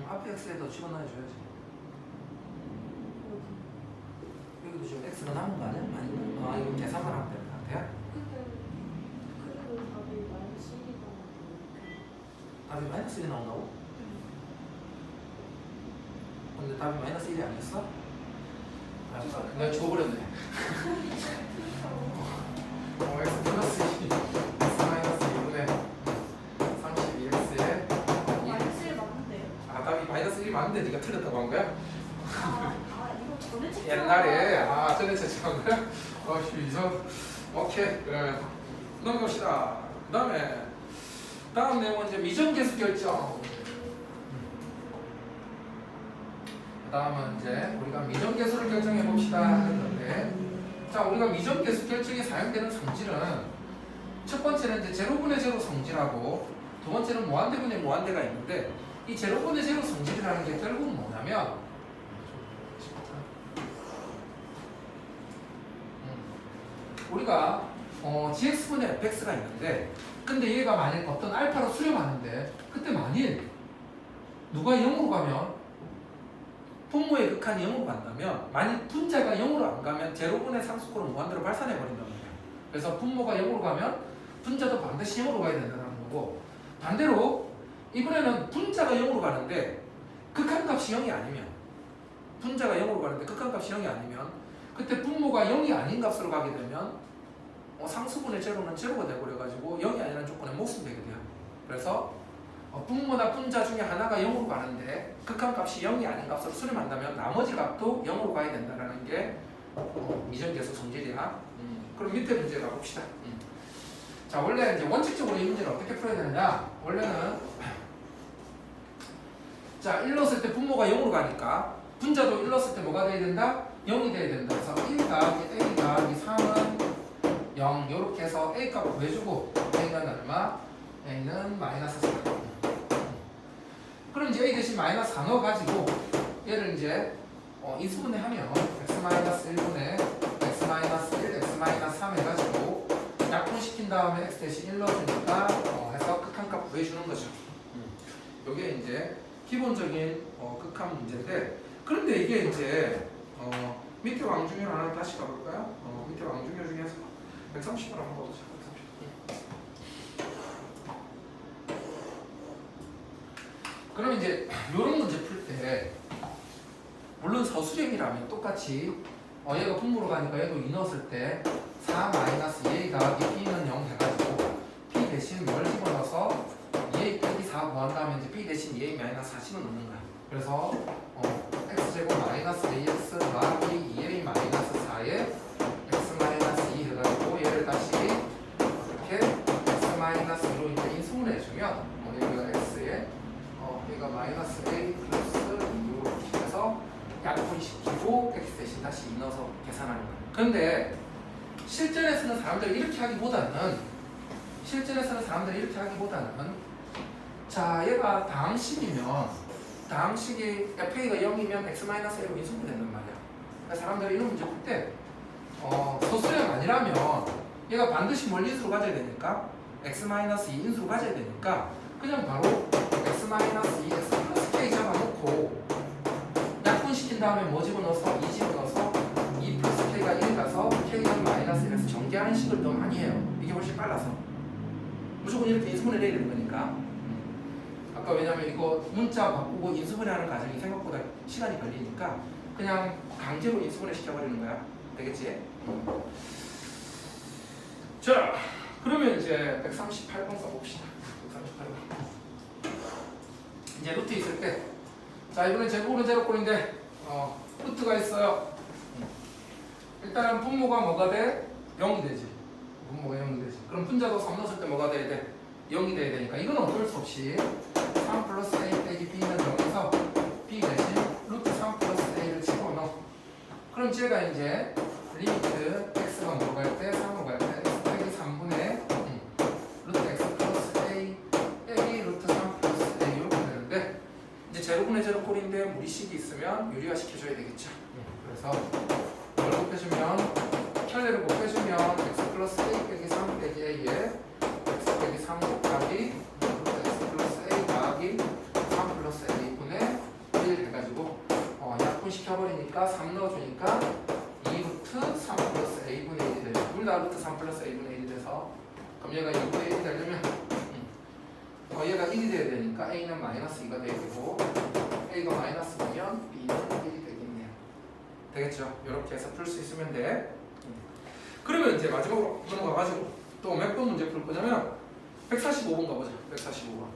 앞에 x에도 집어넣어줘야지. 여기도 지금 x가 남은 거 아니야? 아니, 이거 계산만 하면 되는 것 같아요? 그리고 답이 마이너스 1이 나오고 답이 마이너스 1이 나온다고? 근데 답이 마이너스 1이 아니었어? 내가 줘버렸네. x 플러스 2 x 마이너스 2분의 32x에 마이너스 1 맞는데요? 답이 마이너스 1이 맞는데 네가 틀렸다고 한 거야? 이거 전에 책그 옛날에 전에 채팅한 거야? 이성 오케이 그래 넘어갑시다. 다음 내용은 이제 미정계수 결정. 다음은 이제 우리가 미정계수를 결정해 봅시다 했는데, 자 우리가 미정계수 결정에 사용되는 성질은 첫 번째는 이제 제로분의 제로 성질하고 두 번째는 무한대분의 무한대가 있는데, 이 제로분의 제로 성질이라는 게 결국 뭐냐면 우리가 gx분의 fx가 있는데, 근데 얘가 만약 어떤 알파로 수렴하는데 그때 만일 누가 0으로 가면 분모의 극한이 0으로 간다면, 만일 분자가 0으로 안 가면 제로분의 상수꼴을 무한대로 발산해 버린단 말이야. 그래서 분모가 0으로 가면 분자도 반드시 0으로 가야 된다는 거고, 반대로 이번에는 분자가 0으로 가는데 극한값이 0이 아니면, 분자가 0으로 가는데 극한값이 0이 아니면 그때 분모가 0이 아닌 값으로 가게 되면 상수분의 제로는 제로가 돼버려가지고 0이 아니라는 조건에 못쓰면 되게 돼요. 그래서 분모나 분자 중에 하나가 0으로 가는데 극한값이 0이 아닌 값으로 수렴한다면 나머지 값도 0으로 가야 된다는 게 미정계수 성질이야. 그럼 밑에 문제 가봅시다. 자 원래 이제 원칙적으로 이 문제를 어떻게 풀어야 되느냐, 원래는 자 1 넣었을 때 분모가 0으로 가니까 분자도 1 넣었을 때 뭐가 돼야 된다? 0이 돼야 된다. 그래서 1 더하기 A 더하기 3은 0 이렇게 해서 A 값을 구해주고, A는 얼마? A는 마이너스 4. 그럼 이제 A 대신 마이너스 4 넣어가지고 얘를 이제 인수분해하면 x-1분의 x-1, x-3 해가지고 약분시킨 다음에 x 대신 1 넣어주니까 해서 극한값 구해주는 거죠. 이게 이제 기본적인 극한 문제인데, 그런데 이게 이제 밑에 왕중률 하나 다시 가볼까요? 밑에 왕중률 중에서 130을 한번 가보자. 130. 그럼 이제 이런 문제 풀 때 물론 서술형이라면 똑같이 얘가 분모로 가니까 얘도 2 넣었을 때 4-2a 더하기 b는 0 해가지고 b 대신 뭘 집어넣어서 2a 빼기 4 구한 다음에 이제 b 대신 2a 마이너스 4 집어넣는 거야. 그래서 x제곱 마이너스 ax 더하기 2a 마이너스 4에 x 마이너스 2 해가지고 얘를 다시 이렇게 x 마이너스로 이제 인수분해 해주면 여기가 x에 얘가 마이너스 a 플러스 2로 이렇게 해서 약분시키고 x 대신 다시 2 넣어서 계산하는 거예요. 그런데 실전에서는 사람들이 이렇게 하기보다는 자, 얘가 다항식이 FA가 0이면 x-A로 인수분해 된단 말이야. 그러니까 사람들이 이런 문제 풀 때 서술형 아니라면 얘가 반드시 뭘 인수로 가져야 되니까 x-2 인수로 가져야 되니까 그냥 바로 x-2 x 플러스 k 잡아놓고 약분시킨 다음에 뭐 집어넣어서 2 집어넣어서 2 플러스 k가 1 가서 k는 마이너스 1에서 전개하는 식을 더 많이 해요. 이게 훨씬 빨라서 무조건 이렇게 인수분해 해야 되는 거니까. 아까 왜냐면 이거 문자 바꾸고 인수분해하는 과정이 생각보다 시간이 걸리니까 그냥 강제로 인수분해 시켜버리는 거야. 되겠지? 자, 그러면 이제 138번 써봅시다. 138번. 이제 루트 있을 때, 자 이번엔 제곱은 제로꼴인데 루트가 있어요. 일단은 분모가 뭐가 돼? 0이 되지. 분모가 0이 되지. 그럼 분자도 3 넣었을 때 뭐가 돼야 돼? 0이 돼야 되니까 이건 어쩔 수 없이 3 플러스 a 빼기 b는 0에서 b 대신 루트 3 플러스 a를 집어넣어. 그럼 제가 이제 리미트 x가 뭐로 갈 때? 3으로 갈 때 x 빼기 3분의 루트 x 플러스 a 빼기 루트 3 플러스 a 이렇게 되는데, 이제 제로분의 제로꼴인데 무리식이 있으면 유리화 시켜줘야 되겠죠. 그래서 이걸 곱해주면 편례를 곱해주면 x 플러스 a 빼기 3 빼기 a에 x 빼기 3 곱하기 x 플러스 a 더하기 3 플러스 a분의 1 해가지고 약분시켜버리니까 3 넣어주니까 2 루트 3 플러스 a분의 1이 돼요. 둘 다 루트 3 플러스 a분의 1이 돼서 그럼 얘가 2분의 1이 되려면 얘가 1이 돼야 되니까 a는 마이너스 2가 돼야 되고 a가 마이너스면 b는 1이 되겠네요. 되겠죠? 이렇게 해서 풀 수 있으면 돼. 그러면 이제 마지막으로 넘어가가지고 또 몇 번 문제 풀 거냐면 145번 가보자. 145번.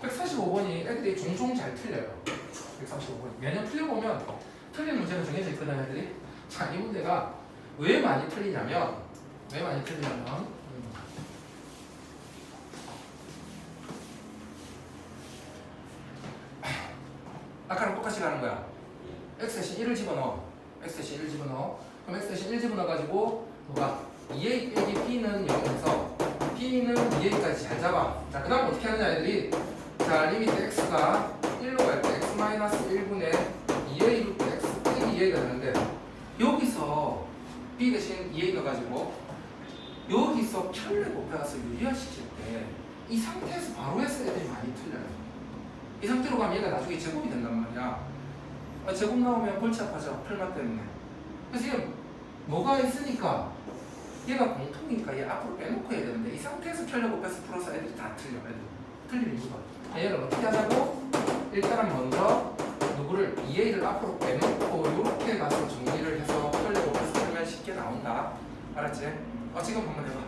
145번이 애들이 종종 잘 틀려요. 145번. 매년 틀려보면 틀린 문제는 정해져 있거든 애들이. 자, 이 문제가 왜 많이 틀리냐면 아까랑 똑같이 가는 거야. x 대신 1을 집어넣어. 그럼 x 대신 1 집어넣어가지고 뭐가 2a 빼기 b는 0에서 b는 2a까지 잘 잡아. 자, 그 다음 어떻게 하느냐 애들이. 자, 리미트 x가 1로 갈 때 x-1분의 2a 루트 x 빼기 2a가 되는데, 여기서 b 대신 2a 넣어가지고 여기서 편례 곱해서 유리화 시킬 때 이 상태에서 바로 했을 애들이 많이 틀려요. 이 상태로 가면 얘가 나중에 제곱이 된단 말이야. 제곱 나오면 골치 아파져. 풀맛 때문에. 그래서 이게 뭐가 있으니까 얘가 공통이니까 얘 앞으로 빼놓고 해야 되는데 이 상태에서 편례 곱해서 풀어서 애들이 다 틀려. 애들 틀리는 이유가. 얘를 어떻게 하자고? 일단은 먼저 누구를 2a를 앞으로 빼놓고 이렇게 가서 정리를 해서 편례 곱해서 풀면 쉽게 나온다. 알았지? 지금 한번 해봐.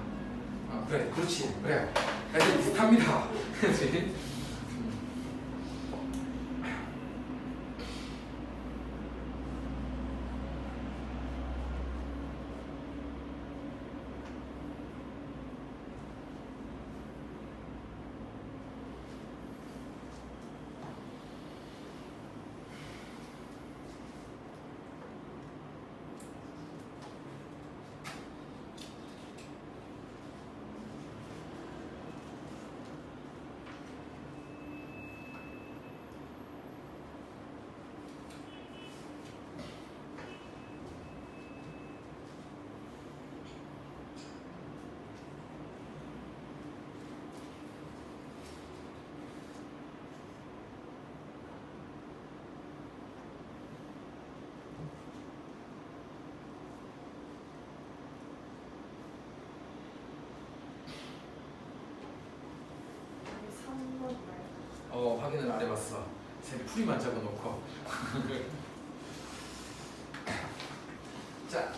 그래, 그렇지. 그래. 애들 비슷합니다. 그렇지? 확인을 안 해봤어. 쌤이 풀이만 적어놓고. 자,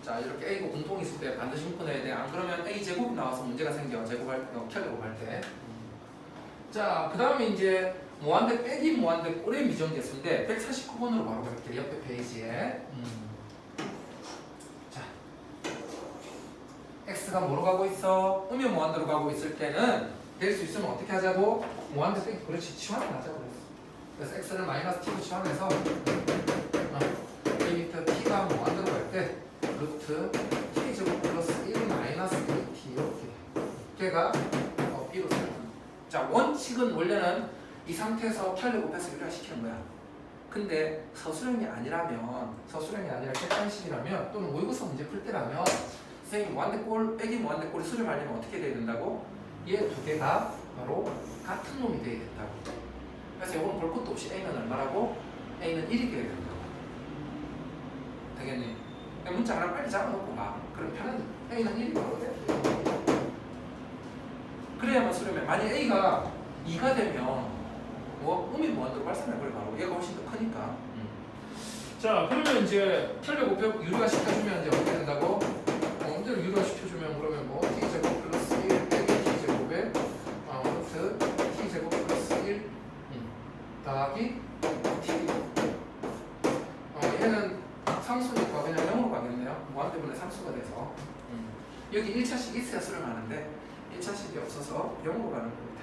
자 이렇게 A가 공통이 있을 때 반드시 묶어내야 돼. 안 그러면 A 제곱이 나와서 문제가 생겨. 제곱할 켤레곱할 때. 자, 그 다음에 이제 무한대 빼기 무한대 꼴의 미정계수인데 149번으로 바로 갈게요. 옆에 페이지에. 자, x가 뭐로 가고 있어? 음의 무한대로 가고 있을 때는 될 수 있으면 어떻게 하자고? 무한대 빼기 그렇지 치환을 하자고 그랬어. 그래서 x를 마이너스 t로 치환해서 리미트 t가 무한대로 갈 때 루트 t 제곱 플러스 1 마이너스 1t 이렇게 걔가 b로 써요. 자, 원칙은 원래는 이 상태에서 켤레 곱해서 유리화시키는 거야. 근데 서술형이 아니라 객관식이라면 또는 모의고사 문제 풀 때라면 선생님 무한대꼴 빼기 무한대꼴을 수렴하려면 어떻게 돼야 된다고? 얘 두 개가 바로 같은 놈이 돼야 된다고. 그래서 이거는 볼 것도 없이 A는 얼마라고? A는 1이 돼야 된다고. 되겠니? 문자 하나 빨리 잡아놓고 가. 그럼 편하니 A는 1이 바로 돼. 그래야만 수렴해. 만약 A가 2가 되면 음이 무한대로 발산해버려 바로. 얘가 훨씬 더 크니까. 자, 그러면 이제 켤레 곱해 유리화 시켜주면 이제 어떻게 된다고? 문제를 유리화 시켜주면 그러면 뭐 t 제곱 플러스 1 빼기 t 제곱에 루트 t 제곱 플러스 1 더하기 t. 얘는 상수니까 그냥 0으로 가겠네요. 무한대분의 상수가 돼서. 여기 1차식 있어야 수렴하는데 1차식이 없어서 0으로 가는 겁니다.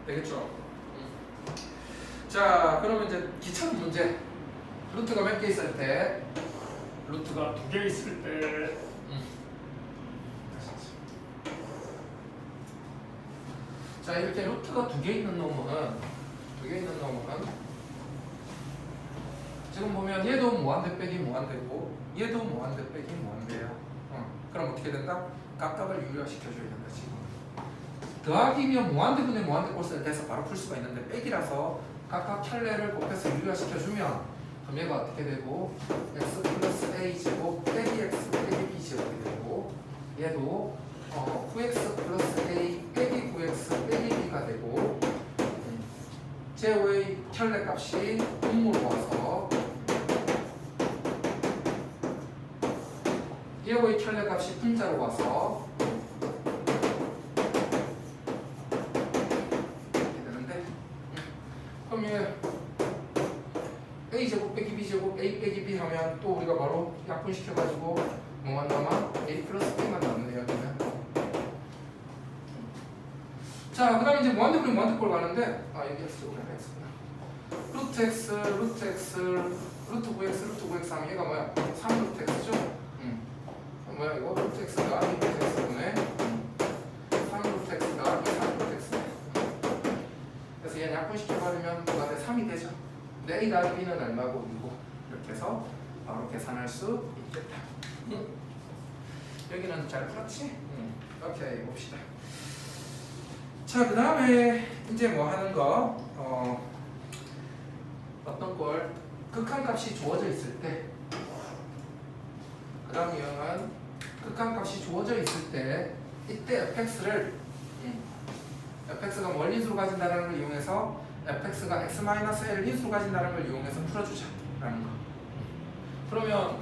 되겠죠? 자, 그러면 이제 기초는 문제. 루트가 몇 개 있을 때? 루트가 2개 있을 때 자, 이렇게 루트가 2개 있는 놈은 지금 보면 얘도 무한대 빼기 무한대고 얘도 무한대 빼기 무한대야. 그럼 어떻게 된다? 각각을 유효시켜줘야 된다 지금. 더하기면 무한대분의 무한대꼴을 돼서 바로 풀 수가 있는데 빼기라서 각각 켤레를 곱해서 유효시켜주면 그럼 얘가 어떻게 되고 x 플러스 a 제곱 빼기 x 빼기 b 제곱이 되고 얘도 9x 플러스 a 빼기 9x 빼기 b가 되고 제5의 켤레 값이 분모로 와서 얘의 켤레 값이 분자로 와서 이렇게 되는데 그럼 얘 a 제곱 빼기 b 제곱 a 빼기 b 하면 또 우리가 바로 약분시켜가지고 뭐만 남아? a 플러스 b만 남네요 여기는. 자, 그 다음에 이제 무한대분의 무한대꼴 가는데 여기 x구나 x구나 루트 x 루트 9x 하면 얘가 뭐야? 3루트 x죠? 뭐야 이거? 루트 x가 아니 루트 x분의 3루트 x가 3루트 x네. 그래서 얘는 약분시켜버리면 뭐가 돼? 3이 되죠. 근데 a 더하기 b는 얼마고 2고 이렇게 해서 바로 계산할 수 있겠다. 여기는 잘 풀었지? 오케이 봅시다. 자, 그 다음에 이제 뭐 하는 거 어떤 걸 극한값이 주어져 있을 때 그 다음 유형은 극한값이 주어져 있을 때 이때 fx를 fx가 뭘 인수로 가진다는 걸 이용해서 fx가 x-l을 인수로 가진다는 걸 이용해서 풀어주자라는 거. 그러면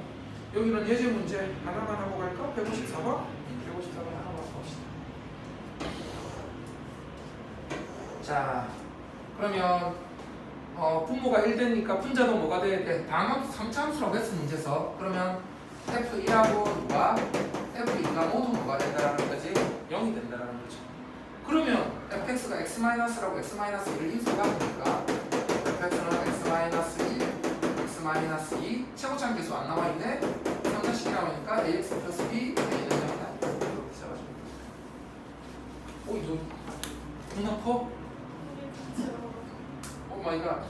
여기는 예제 문제 하나만 하고 갈까? 154번? 154번 하나만 봅시다. 자, 그러면 분모가 1되니까 분자도 뭐가 돼야 돼? 다함수 3차함수라고 했어 문제에서. 그러면 F1하고 누가 F2가 모두 뭐가 된다라는 거지? 0이 된다라는 거죠. 그러면 fx가 x-라고 x-1을 인수가 되니까 fx는 x-1, x-2 최고차항 계수 안 남아있네? 3자식이 남으니까 ax 플러스 b a는 0이다. 이렇게 써가지고 이거 존나 커? 오 마이 갓.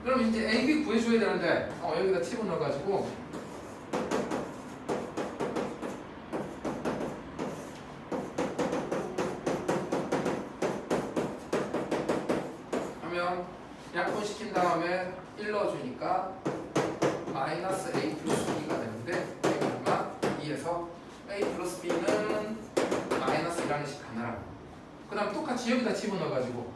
그럼 이제 a, b 구해줘야 되는데 여기다 팁을 넣어가지고 약분시킨 다음에 1 넣어주니까 마이너스 a 플러스 b가 되는데 이게 얼마? 2에서 a 플러스 b는 하나씩 가느라고. 그 다음 똑같이 여기다 집어넣어가지고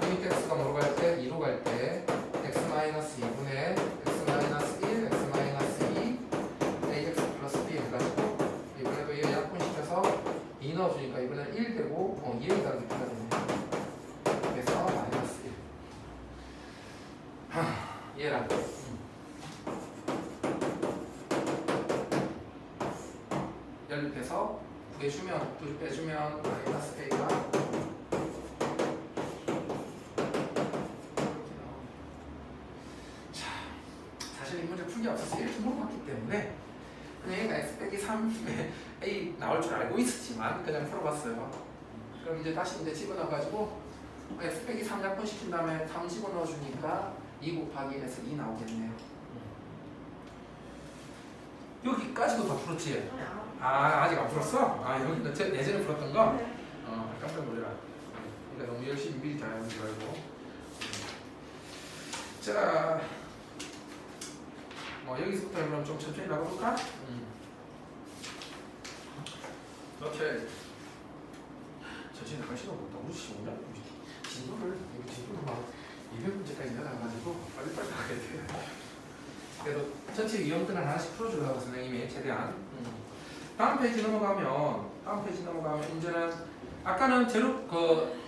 리미트 x가 뭐로 갈 때? 2로 갈 때 x-2분의 x-1, x-2 ax 플러스 b 해가지고 이번에도 얘 약분시켜서 2 넣어주니까 이번엔 1 되고 2에 다르게 표현되네요. 그래서 마이너스 1 얘랑 연립해서 구해주면 2 빼주면 마이너스 a가 사실 이 문제 풀기 앞서서 이렇게 물어봤기 때문에 그냥 얘가 x 빼기 3에 a 나올 줄 알고 있었지만 그냥 풀어봤어요. 그럼 이제 다시 이제 집어넣어가지고 x 빼기 3 약분시킨 다음에 3 집어넣어주니까 2 곱하기 1에서 2 나오겠네요. 여기까지도 다 풀었지? 아직 안 풀었어? 여기는 예전에 풀었던 거? 네. 깜짝 놀래라. 그러니까 너무 열심히 미리 다 해본 줄 알고. 자, 여기서부터 그럼 좀 천천히 나가볼까? 오케이. 천천히 나갈 시간 없다. 우리 씨 오늘 진도를 막 200문제까지 내려가지고 빨리빨리 나가야 돼. 그래도 전체 유형들은 하나씩 풀어주려고 선생님이 최대한. 다음 페이지 넘어가면 이제는 아까는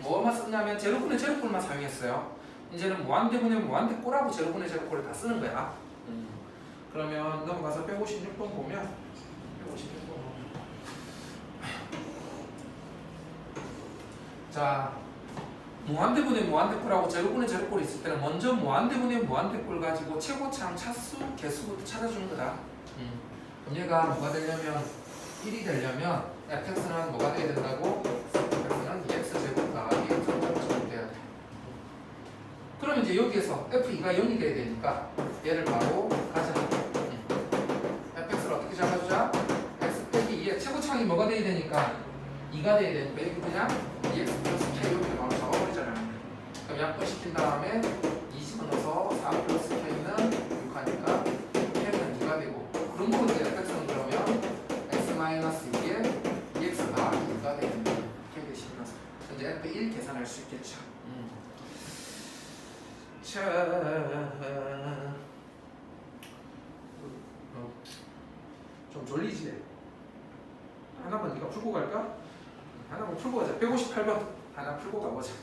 뭐만 썼냐면 제로분의 제로꼴만 사용했어요. 이제는 무한대분의 무한대꼴하고 제로분의 제로꼴을 다 쓰는 거야. 그러면 넘어가서 156번 보면 156번 자, 무한대분의 무한대꼴하고 제로분의 제로꼴이 있을 때는 먼저 무한대분의 무한대꼴 가지고 최고차항 차수 개수부터 찾아주는 거다. 그럼 얘가 뭐가 되려면 1이 되려면 fx는 뭐가 돼야 된다고? fx는 2x제곱 더하기 x제곱 돼야 돼. 그러면 이제 여기에서 f2가 0이 돼야 되니까 얘를 바로 가자. fx를 어떻게 잡아주자? x 빼기 2의 최고차항이 뭐가 돼야 되니까 2가 돼야 되니까 여기 그냥 2x 플러스 k 이렇게 바로 잡아버리잖아요. 그럼 약분시킨 다음에 2 집어넣어서 4 플러스 k는 6하니까 k는 2가 되고 그런 거는 이제 fx는 그러면 마이너스 2에 2x 더하기 2가 되는 이렇게 되시면서 이제 F1 계산할 수 있겠죠. 자, 좀 졸리지? 하나만 네가 풀고 갈까? 하나만 풀고 가자. 158번 하나 풀고 가보자.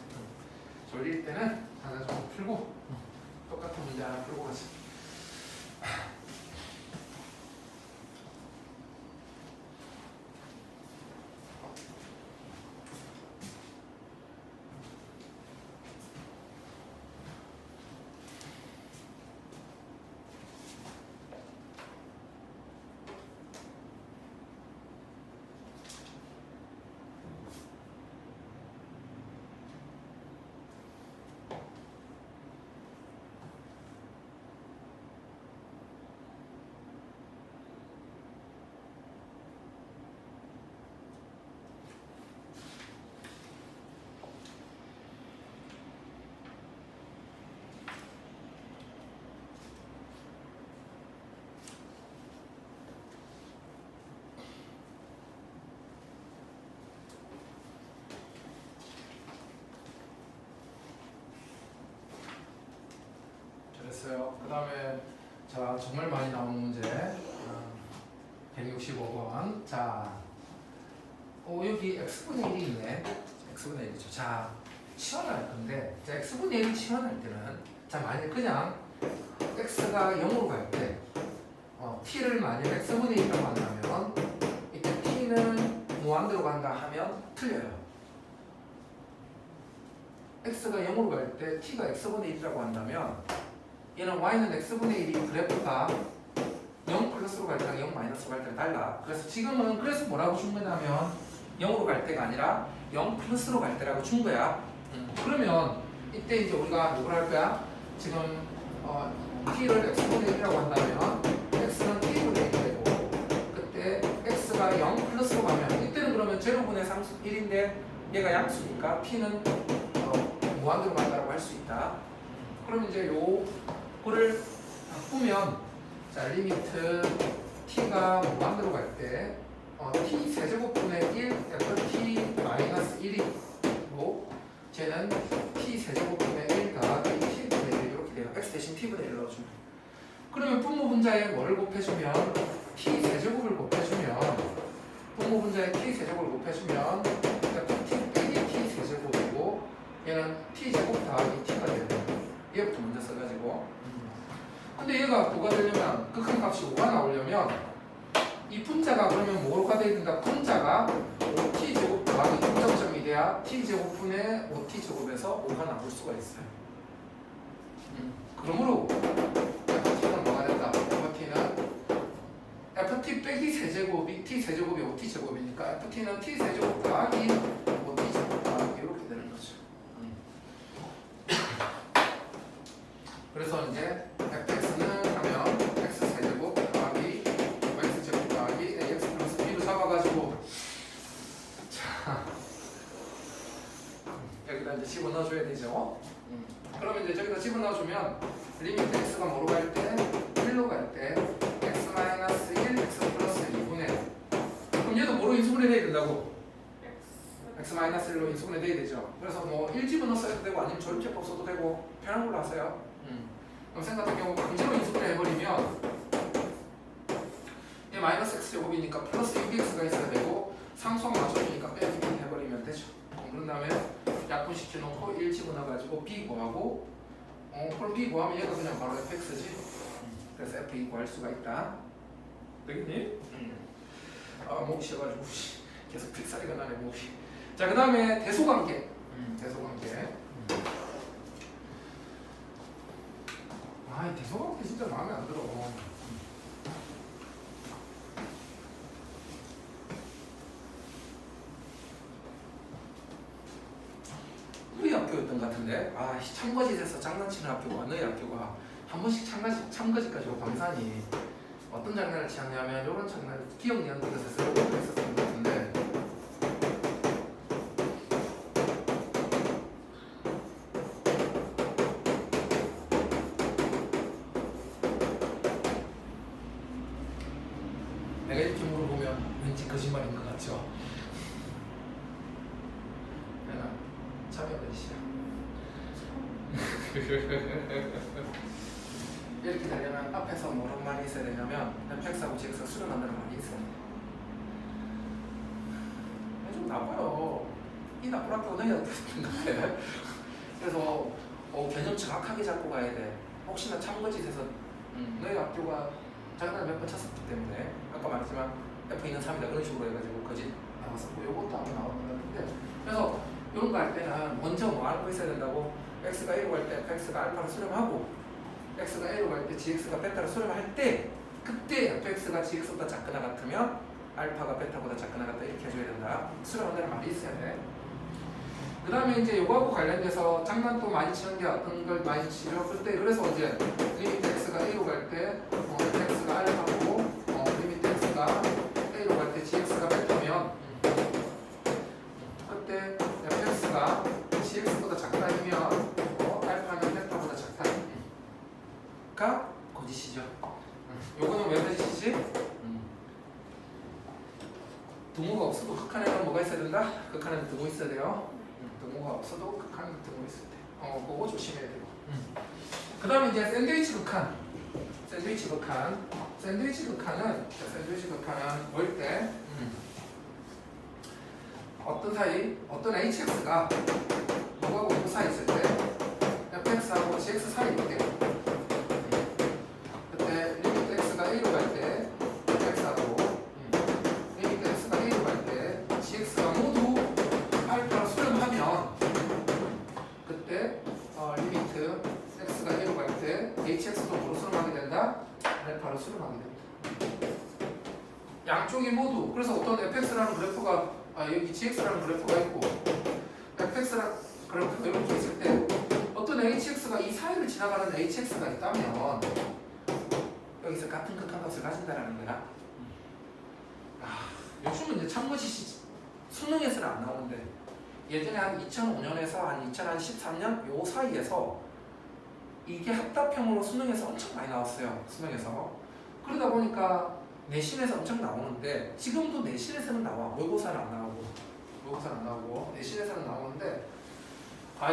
졸릴 때는 하나 좀 풀고 똑같은 문제 하나 풀고 가자. 됐어요. 그 다음에 자 정말 많이 나오는 문제 165번 자 여기 x분의 1이 있네. x분의 1이죠. 자 치환할 건데 자 x분의 1을 치환할 때는 자 만약 그냥 x가 0으로 갈 때 t를 만약 x분의 1이라고 한다면 이때 t는 무한대로 간다 하면 틀려요. x가 0으로 갈 때 t가 x분의 1이라고 한다면 얘는 y는 x분의 1이 그래프가 0 플러스로 갈 때랑 0 마이너스로 갈 때랑 달라. 그래서 지금은 그래서 뭐라고 준 거냐면 0으로 갈 때가 아니라 0 플러스로 갈 때라고 준 거야. 그러면 이때 이제 우리가 뭐를 할 거야? 지금 t를 x분의 1이라고 한다면 x는 t분의 1이 되고 그때 x가 0 플러스로 가면 이때는 그러면 제로분의 상수 1인데 얘가 양수니까 t는 무한대로 간다고 할 수 있다. 그럼 이제 요거를 바꾸면 자 리미트 t가 무한대로 갈 때 t 세제곱분의 1 ft 마이너스 1이고 쟤는 t 세제곱분의 1 더하기 t분의 1 이렇게 돼요. x 대신 t분의 1 넣어주면. 그러면 분모 분자에 뭐를 곱해주면 t 세제곱을 곱해주면 분모 분자에 t 세제곱을 곱해주면 ft 빼기 t 세제곱이고 얘는 t 제곱 더하기 t가 돼요. 얘부터 먼저 써가지고. 근데 얘가 뭐가 되려면 극한값이 5가 나오려면 이 분자가 그러면 뭐가 돼야 된다? 분자가 5t 제곱 더하기 6점점이 돼야 t 제곱분의 5t 제곱에서 5가 나올 수가 있어요. 그러므로 ft는 뭐가 된다? ft 빼기 세제곱이 t 세제곱이 5t 제곱이니까 ft는 t 세제곱 더하기 5t 제곱 더하기 이렇게 되는 거죠. 그래서 이제 fx는 하면 x 세제곱 더하기 x 제곱 더하기 ax 플러스 b로 잡아가지고 자 여기다 이제 집어넣어줘야 되죠. 그러면 이제 저기다 집어넣어주면 리미트 x가 뭐로 갈 때? 1로 갈 때 x 마이너스 1 x 플러스 2분의 그럼 얘도 뭐로 인수분해 돼야 된다고? x 마이너스 1로 인수분해 돼야 되죠. 그래서 뭐 1 집어넣어도 되고 아니면 조립제법 써도 되고 편한 걸로 하세요. 그럼 생 같은 경우 강제로 인수분해 해버리면 얘 마이너스 x 제곱이니까 플러스 6x가 있어야 되고 상수항 맞춰주니까 빼기 해버리면 되죠. 그런 다음에 약분시켜놓고 1 집어넣어가지고 b 구하고 그럼 b 구하면 얘가 그냥 바로 fx지. 그래서 f2 구할 수가 있다. 되겠니? 목이 쉬어가지고 계속 픽사리가 나네 목이. 자, 그 다음에 대소관계. 대소관계. 이 대소관계 진짜 마음에 안 들어. 우리 학교였던 것 같은데 참거짓에서 장난치는 학교가 너희 학교가 한 번씩 참거짓까지 오고 방산이 어떤 장난을 치었냐면 이런 장난 기억 연극에서 이렇게 했었던 것 같은데 내가 이렇게 물어보면 왠지 거짓말인 것 같죠? 내가 참여해주시죠. 이렇게 되려면 앞에서 뭐런 말이 있어야 되냐면 fx하고 gx가 수렴한다는 말이 있어야 돼. 좀 나빠요. 이 나쁜 학교가 너희한테 있는 것 같아. 그래서 개념 정확하게 잡고 가야 돼. 혹시나 참거짓에서 너희 학교가 장난을 몇 번 쳤었기 때문에 아까 말했지만 f는 3이다 그런 식으로 해가지고 거짓 나왔었고 요것도 아마 나오는 것 같은데 그래서 이런 거 할 때는 먼저 뭐 하는 거 있어야 된다고 x가 1로 갈 때 fx가 알파를 수렴하고 x가 a로 갈 때 gx가 베타를 수렴할 때 그때 fx가 gx보다 작거나 같으면 알파가 베타보다 작거나 같다 이렇게 해줘야 된다. 수렴한다는 말이 있어야 돼. 그 다음에 이제 요거하고 관련돼서 장난도 많이 치는 게 어떤 걸 많이 치려 그때 그래서 이제 리미트 x가 a로 갈 때 fx가 알파고 리미트 x가 a로 갈 때 gx가 베타면 그때 fx가 gx보다 작다 아니면 알파는 베타보다 작다가 거짓이죠. 요거는 왜 거짓이지? 등호가 없어도 극한에는 뭐가 있어야 된다? 극한에는 등호 있어야 돼요. 등호가 없어도 극한에는 등호 있어야 돼. 그거 조심해야 되고. 그 다음에 이제 샌드위치 극한. 샌드위치 극한은 뭘 때? 어떤 사이? 어떤 hx가 뭐하고 뭐 사이 있을 때 fx하고 gx 사이 있대. 그때 리미트 x가 a로 갈 때 fx하고 리미트 x가 a로 갈 때 gx가 모두 알파를 수렴하면 그때 리미트 x가 a로 갈 때 hx도 뭐로 수렴하게 된다? 알파로 수렴하게 된다. 양쪽이 모두 그래서 어떤 fx라는 그래프가 여기 gx라는 그래프가 있고 fx라는 그래프가 이렇게 있을 때 어떤 hx가 이 사이를 지나가는 hx가 있다면 여기서 같은 극한값을 가진다라는 거야. 요즘은 이제 참거짓이 수능에서는 안 나오는데 예전에 한 2005년에서 한 2013년 요 사이에서 이게 합답형으로 수능에서 엄청 많이 나왔어요. 수능에서. 그러다 보니까 내신에서 엄청 나오는데 지금도 내신에서는 나와. 모의고사는 안 나오고 내신에서는 나오는데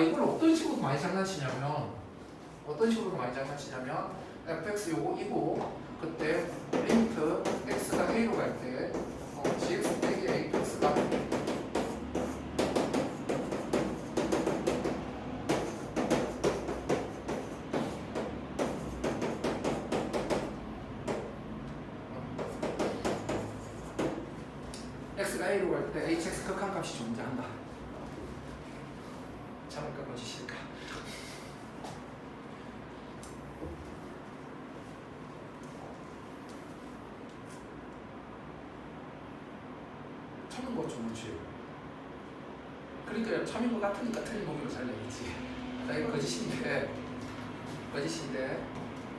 이걸 어떤 식으로 많이 장난치냐면 fx 요거 이고 그때 리미트 x가 a로 갈 때 gx 빼기 ax가 x가 a로 갈 때 hx 극한값이 존재한다. 참을까 거짓일까? 참은 거 좋지. 그러니까 참인 거 같으니까 틀린 놈으로 잘 내겠지. 이거 거짓인데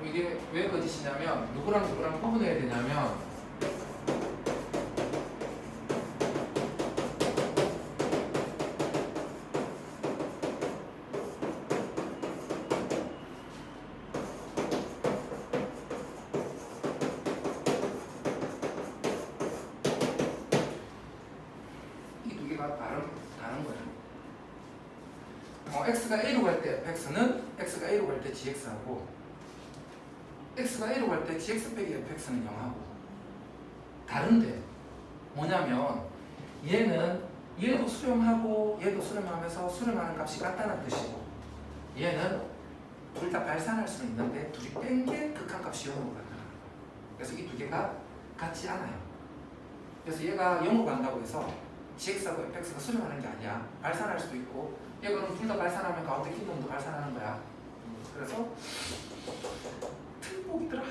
이게 왜 거짓이냐면 누구랑 구분해야 되냐면 다른 거야. x가 a로 갈 때 fx는 x가 a로 갈 때 gx하고 x가 a로 갈 때 gx 빼기 fx는 0하고 다른데 뭐냐면 얘도 수렴하고 얘도 수렴하면서 수렴하는 값이 같다는 뜻이고 얘는 둘 다 발산할 수는 있는데 둘이 뺀 게 극한값이 0으로 간다는 거야. 그래서 이 두 개가 같지 않아요. 그래서 얘가 0으로 간다고 해서 gx하고 fx가 수렴하는 게 아니야. 발산할 수도 있고 얘가 둘 다 발산하면 가운데 낀 놈도 발산하는 거야. 그래서 틀보기더라.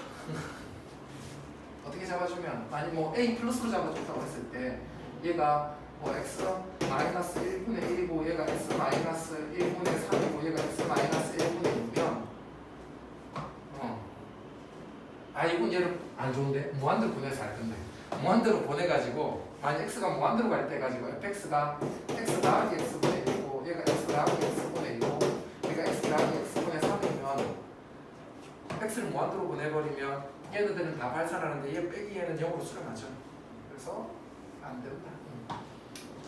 어떻게 잡아주면 아니 a 플러스로 잡아줬다고 했을 때 얘가 x 마이너스 1분의 1이고 얘가 x 마이너스 1분의 3이고 얘가 x 마이너스 1분의 6이면 이건 얘를 안 좋은데 무한대로 보내서 할 건데 무한대로 보내가지고 만약 x가 무한대로 갈 때 가지고 fx가 x 더하기 x분의 1이고 얘가 x 더하기 x분의 1이고 얘가 x 더하기 x분의 3이면 x를 무한대로 보내버리면 얘네들은 다 발산하는데 얘 빼기 얘는 0으로 수렴하죠. 그래서 안 된다.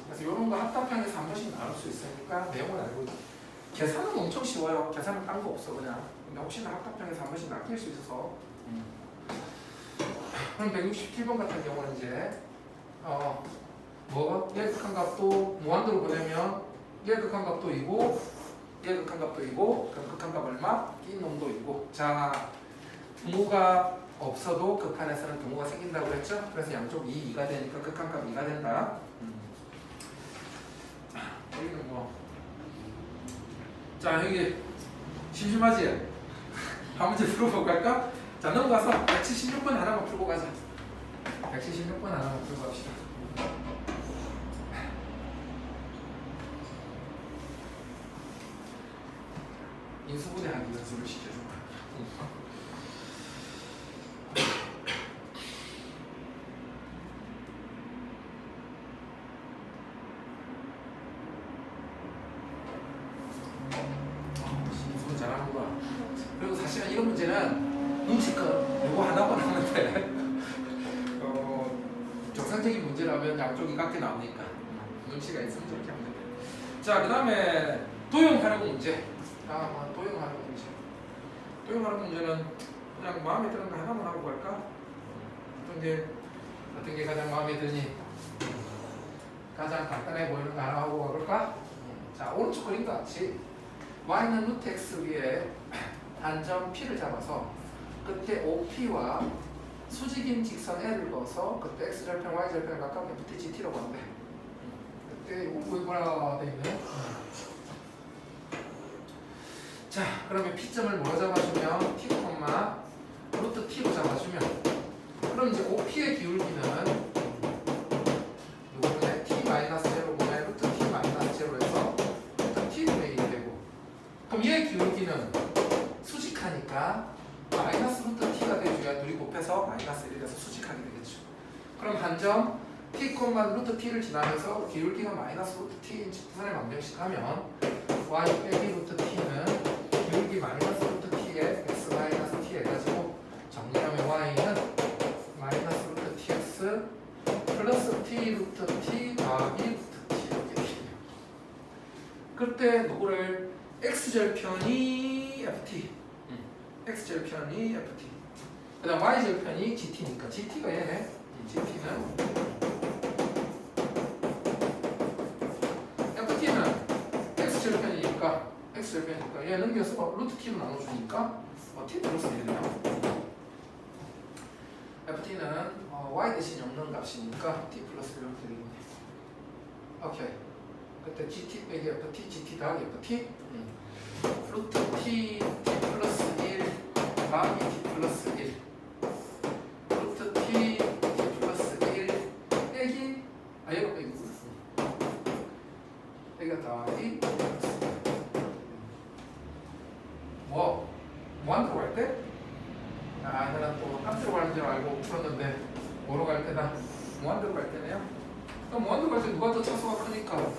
그래서 이런 거 합답형에서 한 번씩 나올 수 있으니까 내용을 알고 계산은 엄청 쉬워요. 계산은 딴 거 없어 그냥. 근데 혹시나 합답형에서 한 번씩 낚일 수 있어서 그럼 167번 같은 경우는 이제 얘 극한값도 무한대로 보내면 얘 극한값도 이고 얘 극한값도 이고 그럼 극한값 얼마? 낀 놈도 있고 자 등호가 없어도 극한에서는 등호가 생긴다고 했죠? 그래서 양쪽 2, 2가 되니까 극한값 2가 된다. 여기는 자 여기 심심하지? 한 문제 풀어보고 갈까? 자 넘어가서 176번 하나만 풀고 가자. 176번 하나만 풀고 갑시다. 인수분해하기 연습을 시켜줘. 인수분 잘하는 거야. 그리고 사실은 이런 문제는 눈치껏 요거 하나만 하면 돼. 정상적인 문제라면 양쪽이 같게 나오니까 눈치가 있으면 저렇게 하면 돼. 자, 그 다음에 도형하는 문제. 도형하는 문제는 그냥 마음에 드는 거 하나만 하고 갈까? 어떤 게 가장 마음에 드니? 가장 간단해 보이는 거 하나 하고 가볼까? 자, 오른쪽 그림과 같이 y는 루트 x 위에 한 점 p를 잡아서 끝에 OP와 수직인 직선 L을 넣어서 그때 x절편, y절편을 가깝게 밑에 GT라고 한대. 그때 뭐라 돼 있네? 자, 그러면 P점을 뭐로 잡아주면 T, 루트 T로 잡아주면 그럼 이제 OP의 기울기는 누구분의 T-0분의 루트 T-0에서 루트 T분의 1이 되고 그럼 얘의 기울기는 수직하니까 마이너스 루트 T가 돼줘야 둘이 곱해서 마이너스 1이 돼서 수직하게 되겠죠. 그럼 한 점 T, 루트 T를 지나면서 기울기가 마이너스 루트 T인 직선을 망정식하면 y 빼기 루트 T는 기울기 마이너스 루트 T에 x 마이너스 T 해가지고 정리하면 y는 마이너스 루트 t 루트 t 더하기 루트 t 이렇게 돼요. 그때 누구를 x절편이 ft x절편이 ft 그 다음 y절편이 gt니까 gt가 얘네 gt는 x절편이니까 얘 넘겨서 루트 t로 나눠주니까 t 플러스 1이네요. ft는 y 대신에 없는 값이니까 t 플러스 1로 드리겠네. 오케이. 그때 gt 빼기 ft, gt 더하기 ft 루트 t, t 플러스 1 더하기 t 플러스 1 루트 t, t 플러스 1 빼기 얘가 빼기구나. 얘가 더하기 무한대로 갈 때? 나는 또 값으로 가는 줄 알고 풀었는데 뭐로 갈 때다? 무한대로 갈 때네요. 그럼 무한대로 갈 때 누가 더 차수가 크니까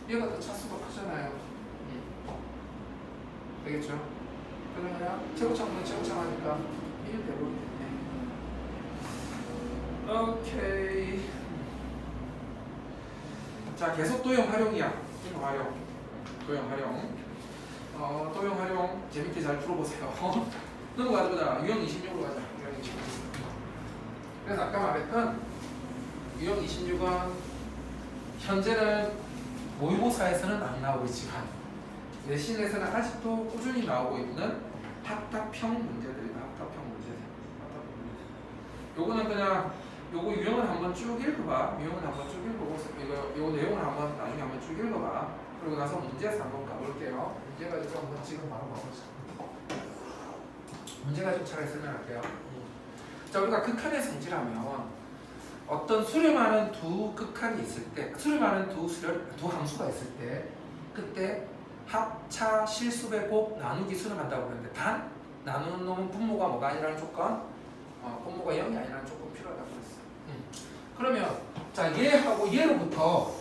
얘가 더 차수가 크잖아요. 되겠죠? 그러면 최고차보다 최고차 하니까 1대로 됐네. 오케이. 자, 계속 도형 활용이야. 도형 활용. 도형 활용 재밌게 잘 풀어보세요. 넘어가자 보자. 유형 26으로 가자. 유형 26. 그래서 아까 말했던 유형 26은 현재는 모의고사에서는 안 나오고 있지만 내신에서는 아직도 꾸준히 나오고 있는 합답형 문제들이다. 합답형 문제들. 요거는 그냥 요거 유형을 한번 쭉 읽어봐. 유형을 한번 쭉 읽어보고 요 내용을 한번 나중에 한번 쭉 읽어봐. 그리고 나서 문제에서 한번 가볼게요. 문제 가지고 한번 지금 바로 가보자. 문제 가지고 차라리 설명할게요. 자, 우리가 극한의 성질하면 어떤 수렴하는 두 극한이 있을 때, 수렴하는 두 함수가 있을 때, 그때 합차 실수배 곱 나누기 수렴한다고 그러는데 단 나누는 놈은 분모가 뭐가 아니라는 조건, 분모가 0이 아니라는 조건 필요하다고 그랬어요. 그러면 자 얘하고 얘로부터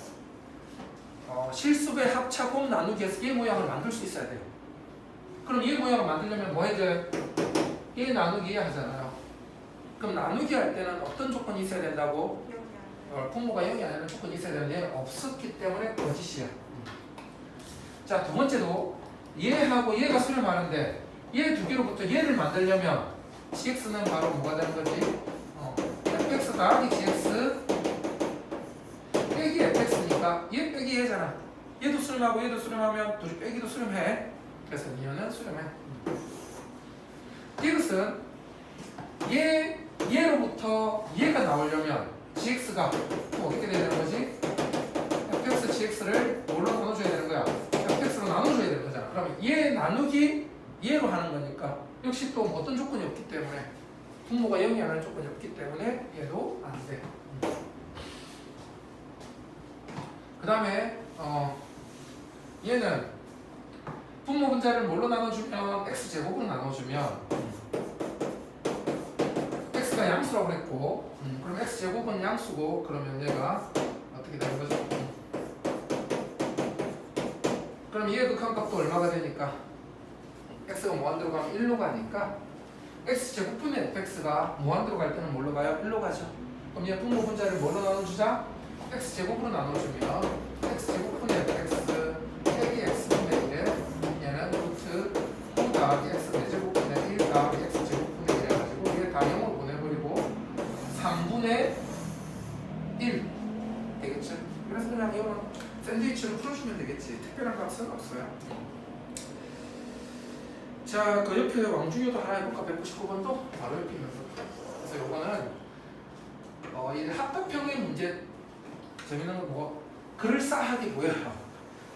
실수배 합차 곱 나누기에서 얘 모양을 만들 수 있어야 돼요. 그럼 얘 모양을 만들려면 뭐 해야 돼? 얘 나누기 하잖아요. 그럼 나누기 할 때는 어떤 조건이 있어야 된다고? 분모가 0이 아니라는 조건이 있어야 되는데 얘는 없었기 때문에 거짓이야. 자, 두 번째도 얘하고 얘가 수렴하는데 얘 두 개로부터 얘를 만들려면 gx는 바로 뭐가 되는 거지? fx 더하기 gx 빼기 fx니까 얘 빼기 얘잖아. 얘도 수렴하고 얘도 수렴하면 둘이 빼기도 수렴해. 그래서 이거는 수렴해. 이것은 얘로부터 얘가 나오려면 gx가 어떻게 되는 거지? fx gx를 뭘로 나눠줘야 되는 거야? fx로 나눠줘야 되는 거잖아. 그러면 얘 나누기 얘로 하는 거니까 역시 또 어떤 조건이 없기 때문에 분모가 0이 아니라는 조건이 없기 때문에 얘도 안 돼. 그 다음에 얘는 분모 분자를 뭘로 나눠주면 x제곱으로 나눠주면 x가 양수라고 그랬고 그럼 x제곱은 양수고 그러면 얘가 어떻게 되는 거죠? 그럼 얘의 극한값도 얼마가 되니까 x가 무한대로 가면 1로 가니까 x제곱분의 fx가 무한대로 갈 때는 뭘로 가요? 1로 가죠. 그럼 얘 분모 분자를 뭘로 나눠주자? x제곱으로 나눠주면 x제곱분의 fx 빼기 x분의 1 얘는 루트 9 더하기 x 4제곱분의 1 더하기 x제곱분의 1 해가지고 얘 다 0으로 보내버리고 3분의 1 되겠죠? 그래서 그냥 이거는 샌드위치로 풀어주면 되겠지. 특별한 값은 없어요. 자, 그 옆에 왕중요도 하나 해볼까? 199번도 바로 옆에 있는 거. 그래서 요거는 이 합답형의 문제 재밌는 건 뭐 그럴싸하게 보여요.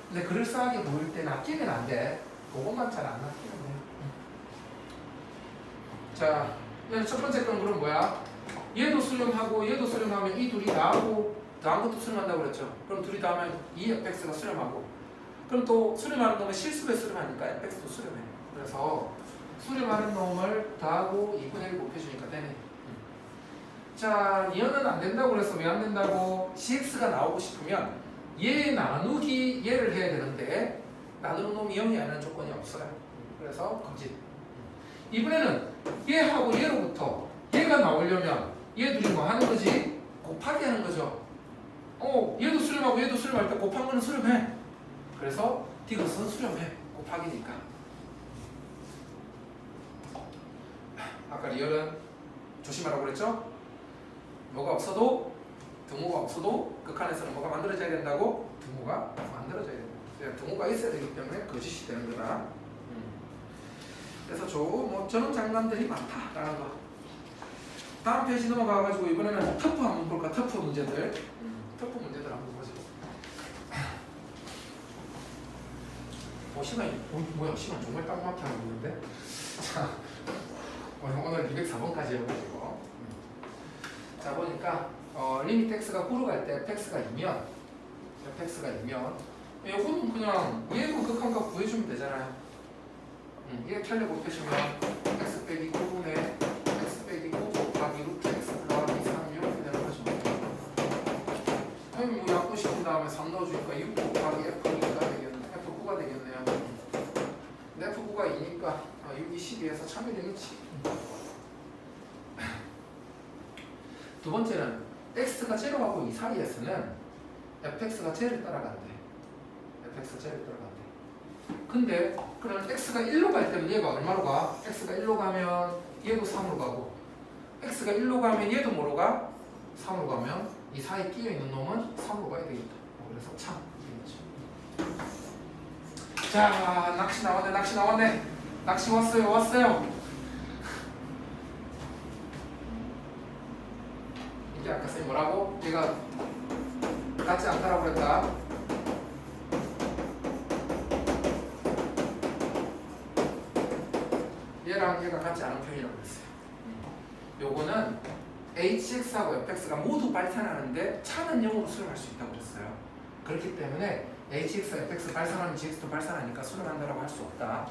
근데 그럴싸하게 보일 때 낚이면 안 돼. 그것만 잘 안 낚이면 돼. 자, 얘는 첫 번째 건 그럼 뭐야? 얘도 수렴하고 얘도 수렴하면 이 둘이 나하고 다음 것도 수렴한다고 그랬죠. 그럼 둘이 다 하면 이 fx가 수렴하고 그럼 또 수렴하는 놈은 실수배 수렴하니까 fx도 수렴해. 그래서 수렴하는 놈을 더하고 2분의 1 곱해주니까 되네. 자, 얘는 안 된다고 그래서 왜 안 된다고? gx가 나오고 싶으면 얘 나누기 얘를 해야 되는데 나누는 놈이 0이 아니라는 조건이 없어요. 그래서 거짓. 이번에는 얘하고 얘로부터 얘가 나오려면 얘 둘이 뭐 하는 거지? 곱하기 하는 거죠. 얘도 수렴하고 얘도 수렴할 때 곱한 거는 수렴해. 그래서 디귿은 수렴해. 곱하기니까. 아까 리얼은 조심하라고 그랬죠? 뭐가 없어도 등호가 없어도 극한에서는 뭐가 만들어져야 된다고? 등호가 만들어져야 된다. 등호가 있어야 되기 때문에 거짓이 되는 거다. 그래서 저런 장난들이 많다라는 거. 다음 페이지 넘어가가지고 이번에는 터프 한번 볼까? 터프 문제들. 터프 문제들 한번 보자. 시간이 뭐야? 시간 정말 딱 맞게 하고 있는데. 자, 오늘 204번까지 해가지고. 자 보니까 리미트 x가 9로 갈 때 fx가 2면 이거는 그냥 얘도 극한값 구해주면 되잖아요. 이렇게 하려고 곱해주면 x 빼기 9분의 x 빼기 9 곱하기 루트 x 더하기 3 이렇게 되는 거죠. 뭐 약분 시킨 다음에 3 넣어주니까 6 곱하기 f9가 되겠네요. 근데 f9가 2니까 6이 12에서 참이 되겠지. 두 번째는 x가 0하고 2 사이에서는 fx가 제를 따라간대. 근데 그럼 x가 1로 갈 때는 얘가 얼마로 가? x가 1로 가면 얘도 3으로 가고 x가 1로 가면 얘도 뭐로 가? 3으로 가면 이 사이에 끼어있는 놈은 3으로 가야 되겠다. 그래서 참 자, 낚시 나왔네. 낚시 왔어요. 이게 아까 쌤이 뭐라고? 얘가 같지 않다라고 그랬다. 얘랑 얘가 같지 않은 표현이라고 그랬어요. 요거는 hx하고 fx가 모두 발산하는데 차는 0으로 수렴할 수 있다고 그랬어요. 그렇기 때문에 hx, fx 발산하면 gx도 발산하니까 수렴한다라고 할 수 없다.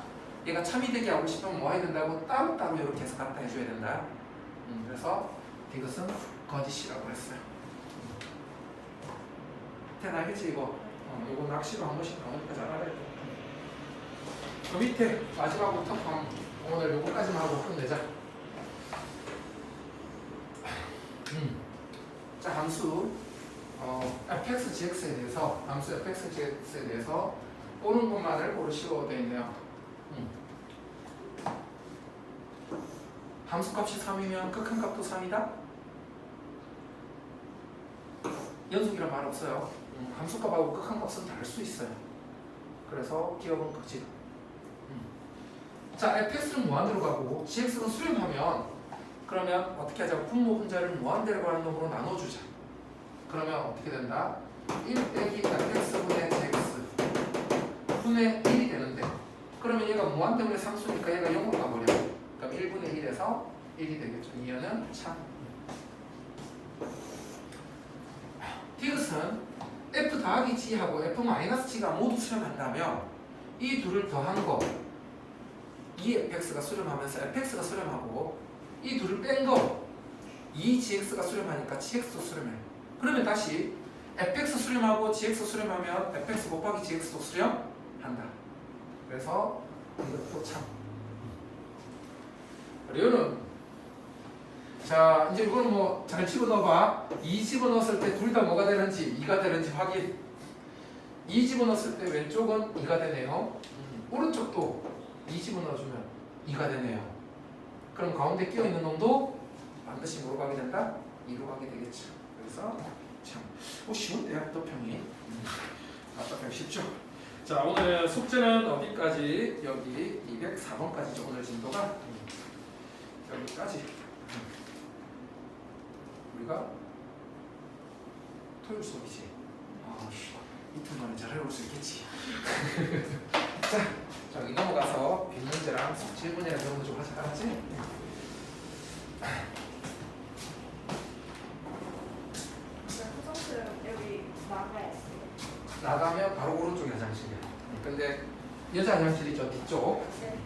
얘가 참이 되게 하고 싶으면 뭐 해야 된다고? 따로따로 이렇게 해서 갖다 해줘야 된다. 그래서 이것은 거짓이라고 했어요. 알겠지 이거? 이거 낚시로 한 번씩 나오니까 잘 알아야 돼. 그 밑에 마지막으로 탑 오늘 요거까지만 하고 끝내자. 자 함수 fx, gx에 대해서 함수 fx, gx에 대해서 오는 것만을 고르시오 되어 있네요. 함수값이 3이면 극한값도 3이다? 연속이란 말 없어요. 함수값하고 극한값은 다를 수 있어요. 그래서 기억은 거짓. 자, fx는 무한대로 가고 gx는 수렴하면 그러면 어떻게 하자고? 분모 분자를 무한대로 가는 놈으로 나눠주자. 그러면 어떻게 된다? 1 빼기 fx분의 gx 분의 1이 되는데 그러면 얘가 무한대분의 상수니까 얘가 0으로 가버려. 그럼 1분의 1에서 1이 되겠죠. 이어는 참. 디귿은 f 더하기 g하고 f 마이너스 g가 모두 수렴한다면 이 둘을 더한 거 이 fx가 수렴하면서 fx가 수렴하고 이 둘을 뺀 거 이 gx가 수렴하니까 gx도 수렴해. 그러면 다시 fx 수렴하고 gx 수렴하면 fx 곱하기 gx도 수렴한다. 그래서 이것도 참. 리얼은 자 이제 이거는 뭐 잘 집어넣어봐. 2 집어넣었을 때 둘 다 뭐가 되는지 2가 되는지 확인. 2 집어넣었을 때 왼쪽은 2가 되네요. 오른쪽도 2 집어넣어주면 2가 되네요. 그럼 가운데 끼어있는 놈도 반드시 뭐로 가게 된다? 2로 가게 되겠죠. 그래서 참 쉬운데요 합도평이. 합도평 쉽죠. 자 오늘 숙제는 어디까지? 여기 204번까지죠. 오늘 진도가 여기까지. 우리가 토요일 수업이지. 이틀 만에 잘 해올 수 있겠지. 자, 저기 넘어가서 빈 문제랑 질문이랑 이런 거 좀 하자. 알았지? 후성스는 여기 나가야 돼. 나가면 바로 오른쪽이 화장실이야. 근데 여자 화장실이 저 뒤쪽. 네.